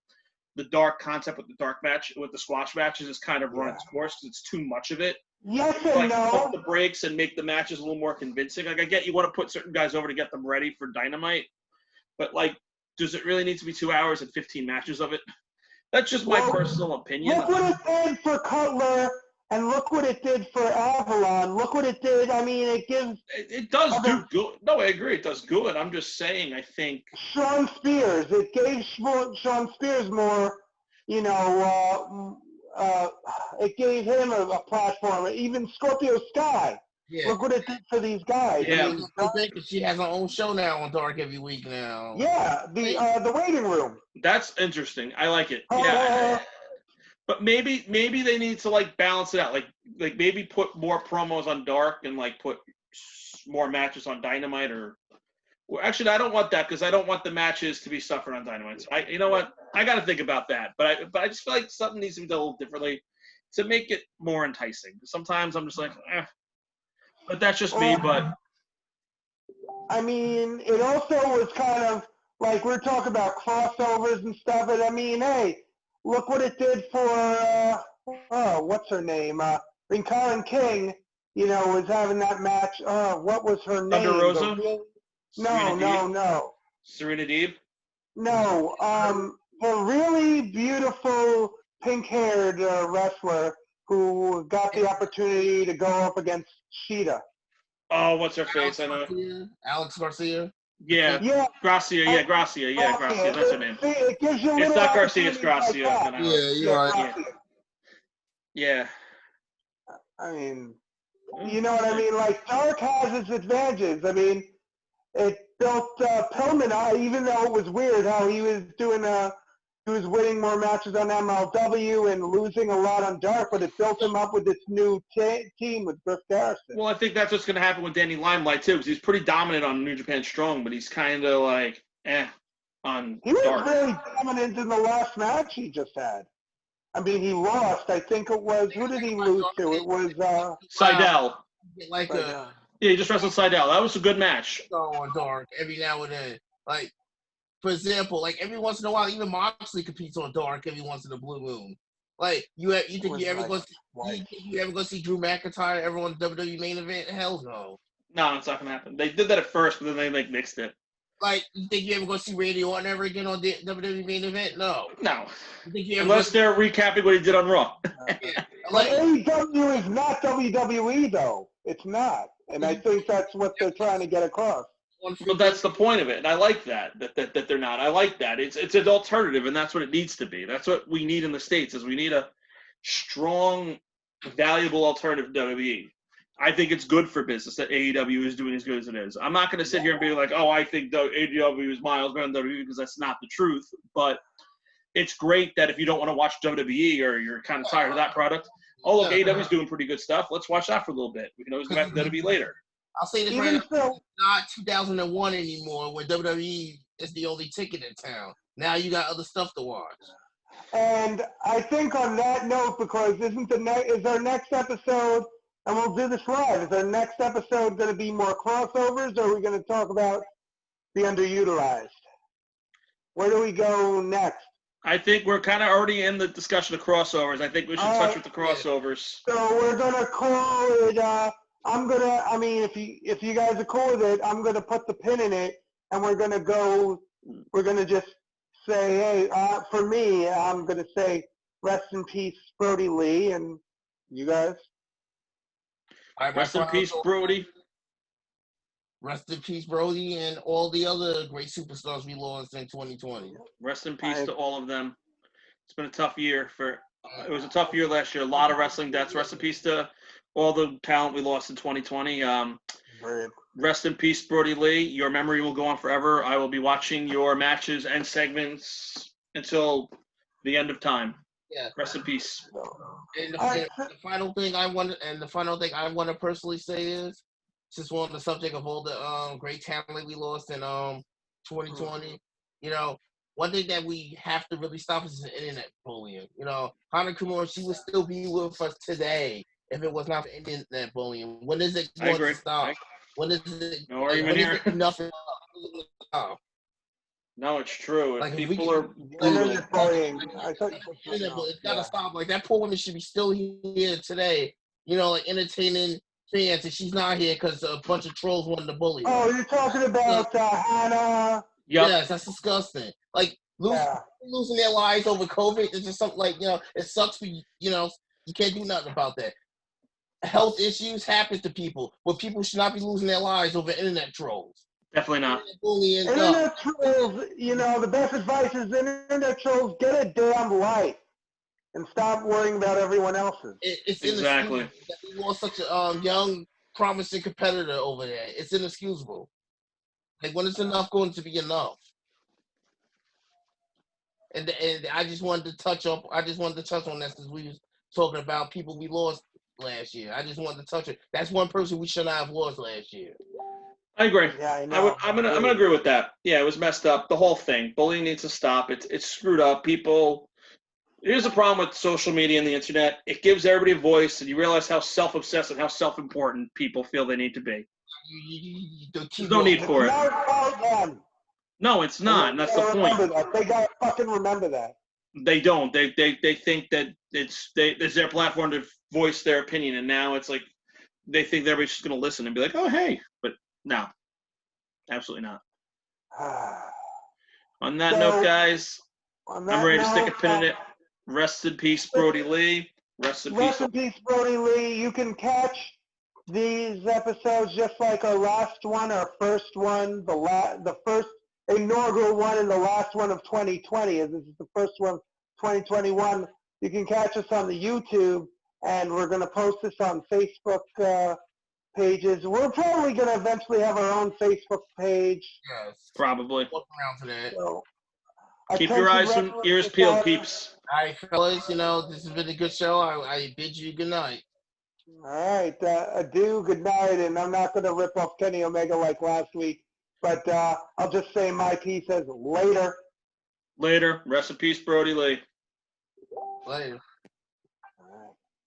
the Dark concept with the Dark match, with the squash matches is kind of run its course because it's too much of it. Yes and no. Pump the brakes and make the matches a little more convincing. Like I get you want to put certain guys over to get them ready for Dynamite, but does it really need to be 2 hours and 15 matches of it? That's just my personal opinion. Look what it did for Cutler, and look what it did for Avalon. Look what it did. It gives. It does do good. No, I agree. It does good. I'm just saying. I think Sean Spears. It gave Sean Spears more. It gave him a platform. Even Scorpio Sky. Yeah. Look what it did for these guys. Yeah. I think she has her own show now on Dark every week now. Yeah, the waiting room. That's interesting. I like it. Yeah. But maybe they need to balance it out. Like maybe put more promos on Dark and put more matches on Dynamite actually I don't want that because I don't want the matches to be suffered on Dynamite. So you know what? I got to think about that. But I just feel like something needs to be done a little differently to make it more enticing. Sometimes I'm just like, But that's just me. But it also was kind of like we're talking about crossovers and stuff. But hey. Look what it did for, what's her name? Karen King, was having that match. What was her name? Thunder Rosa? No. Serena Deeb? No. A really beautiful pink-haired wrestler who got the opportunity to go up against Sheeta. Oh, what's her face? I know. Alex Garcia? Yeah. Gracia. Yeah, Gracia. That's her name. It's not Garcia, it's Gracia. You're right. Yeah. You know what I mean? Dark has its advantages. It built Pillman, even though it was weird how he was doing he was winning more matches on MLW and losing a lot on Dark, but it built him up with this new team with Griff Garrison. Well, I think that's what's going to happen with Danny Limelight, too, because he's pretty dominant on New Japan Strong, but he's kind of like, on He was Dark. very dominant in the last match he just had. I mean, he lost. I think it was, who did he lose to? It was, Seidel. Like Yeah, he just wrestled Seidel. That was a good match. on Dark every now and then. Like, for example, like every once in a while, even Moxley competes on Dark every once in a blue moon. Like, you think you ever going to see Drew McIntyre ever on the WWE main event? Hell no. No, it's not going to happen. They did that at first, but then they mixed it. Like, you think you ever going to see Randy Orton ever again on the WWE main event? No. No. Unless they're recapping what he did on Raw. Yeah. But AEW is not WWE, though. It's not. And I think that's what they're trying to get across. But that's the point of it, and I like that they're not. I like that. It's an alternative, and that's what it needs to be. That's what we need in the States, is we need a strong, valuable alternative to WWE. I think it's good for business that AEW is doing as good as it is. I'm not going to sit here and be like, oh, I think AEW is miles better than WWE, because that's not the truth. But it's great that if you don't want to watch WWE or you're kind of tired of that product, oh, look, AEW is doing pretty good stuff. Let's watch that for a little bit. We can always go back to WWE later. I'll say this right now. It's not 2001 anymore where WWE is the only ticket in town. Now you got other stuff to watch. And I think on that note, because is our next episode, and we'll do this live, is our next episode going to be more crossovers, or are we going to talk about the underutilized? Where do we go next? I think we're kind of already in the discussion of crossovers. I think we should touch with the crossovers. So we're going to call it... if you guys are cool with it, I'm going to put the pin in it, and we're going to just say, hey, for me, I'm going to say, rest in peace, Brodie Lee, and you guys? Rest in peace, Brodie. Rest in peace, Brodie, and all the other great superstars we lost in 2020. Rest in peace to all of them. It's been a tough year. It was a tough year last year. A lot of wrestling deaths. Rest in peace to all the talent we lost in 2020. Rest in peace, Brodie Lee. Your memory will go on forever. I will be watching your matches and segments until the end of time. Yeah. Rest in peace. And the final thing I want to personally say is, since we're on the subject of all the great talent we lost in 2020, one thing that we have to really stop is the internet bullying. Hana Kimura, she would still be with us today if it was not for internet bullying. When is it going to stop? When is it? No argument here. Nothing. No, it's true. Like, people are internet bullying. It's got to stop. Like, that poor woman should be still here today, entertaining fans, and she's not here because a bunch of trolls wanted to bully her. Oh, you're talking about Hannah? Yep. Yes, that's disgusting. Like, losing their lives over COVID is just something like, it sucks for you, you can't do nothing about that. Health issues happen to people, but people should not be losing their lives over internet trolls. Definitely not. Internet trolls, the best advice is internet trolls, get a damn life and stop worrying about everyone else's. It's exactly. Inexcusable that we lost such a young, promising competitor over there. It's inexcusable. Like, when is enough going to be enough? And I just wanted to touch on that since we was talking about people we lost last year. I just wanted to touch it. That's one person we should not have lost last year. I agree. Yeah, I know. I'm gonna agree with that. Yeah, it was messed up. The whole thing. Bullying needs to stop. It's screwed up. People. Here's the problem with social media and the internet. It gives everybody a voice, and you realize how self-obsessed and how self-important people feel they need to be. There's no need for it. No, it's not. And that's the point. They gotta fucking remember that. They don't. They think that it's their platform to voice their opinion, and now it's like they think everybody's just gonna listen and be like, oh hey, but no, absolutely not. On that note, guys, I'm ready to stick a pin in it. Rest in peace, Brodie Lee. Rest in peace, Brodie Lee. You can catch these episodes just like our last one, our first one, the first inaugural one and the last one of 2020. This is the first one of 2021. You can catch us on the YouTube, and we're going to post this on Facebook pages. We're probably going to eventually have our own Facebook page. Yes. Probably. Look around for that. So, Keep your eyes and Wrestling ears is peeled, on. peeps. All right, fellas, this has been a good show. I bid you good night. All right, adieu, good night, and I'm not going to rip off Kenny Omega like last week, but I'll just say my piece as later. Later. Rest in peace, Brodie Lee. Later.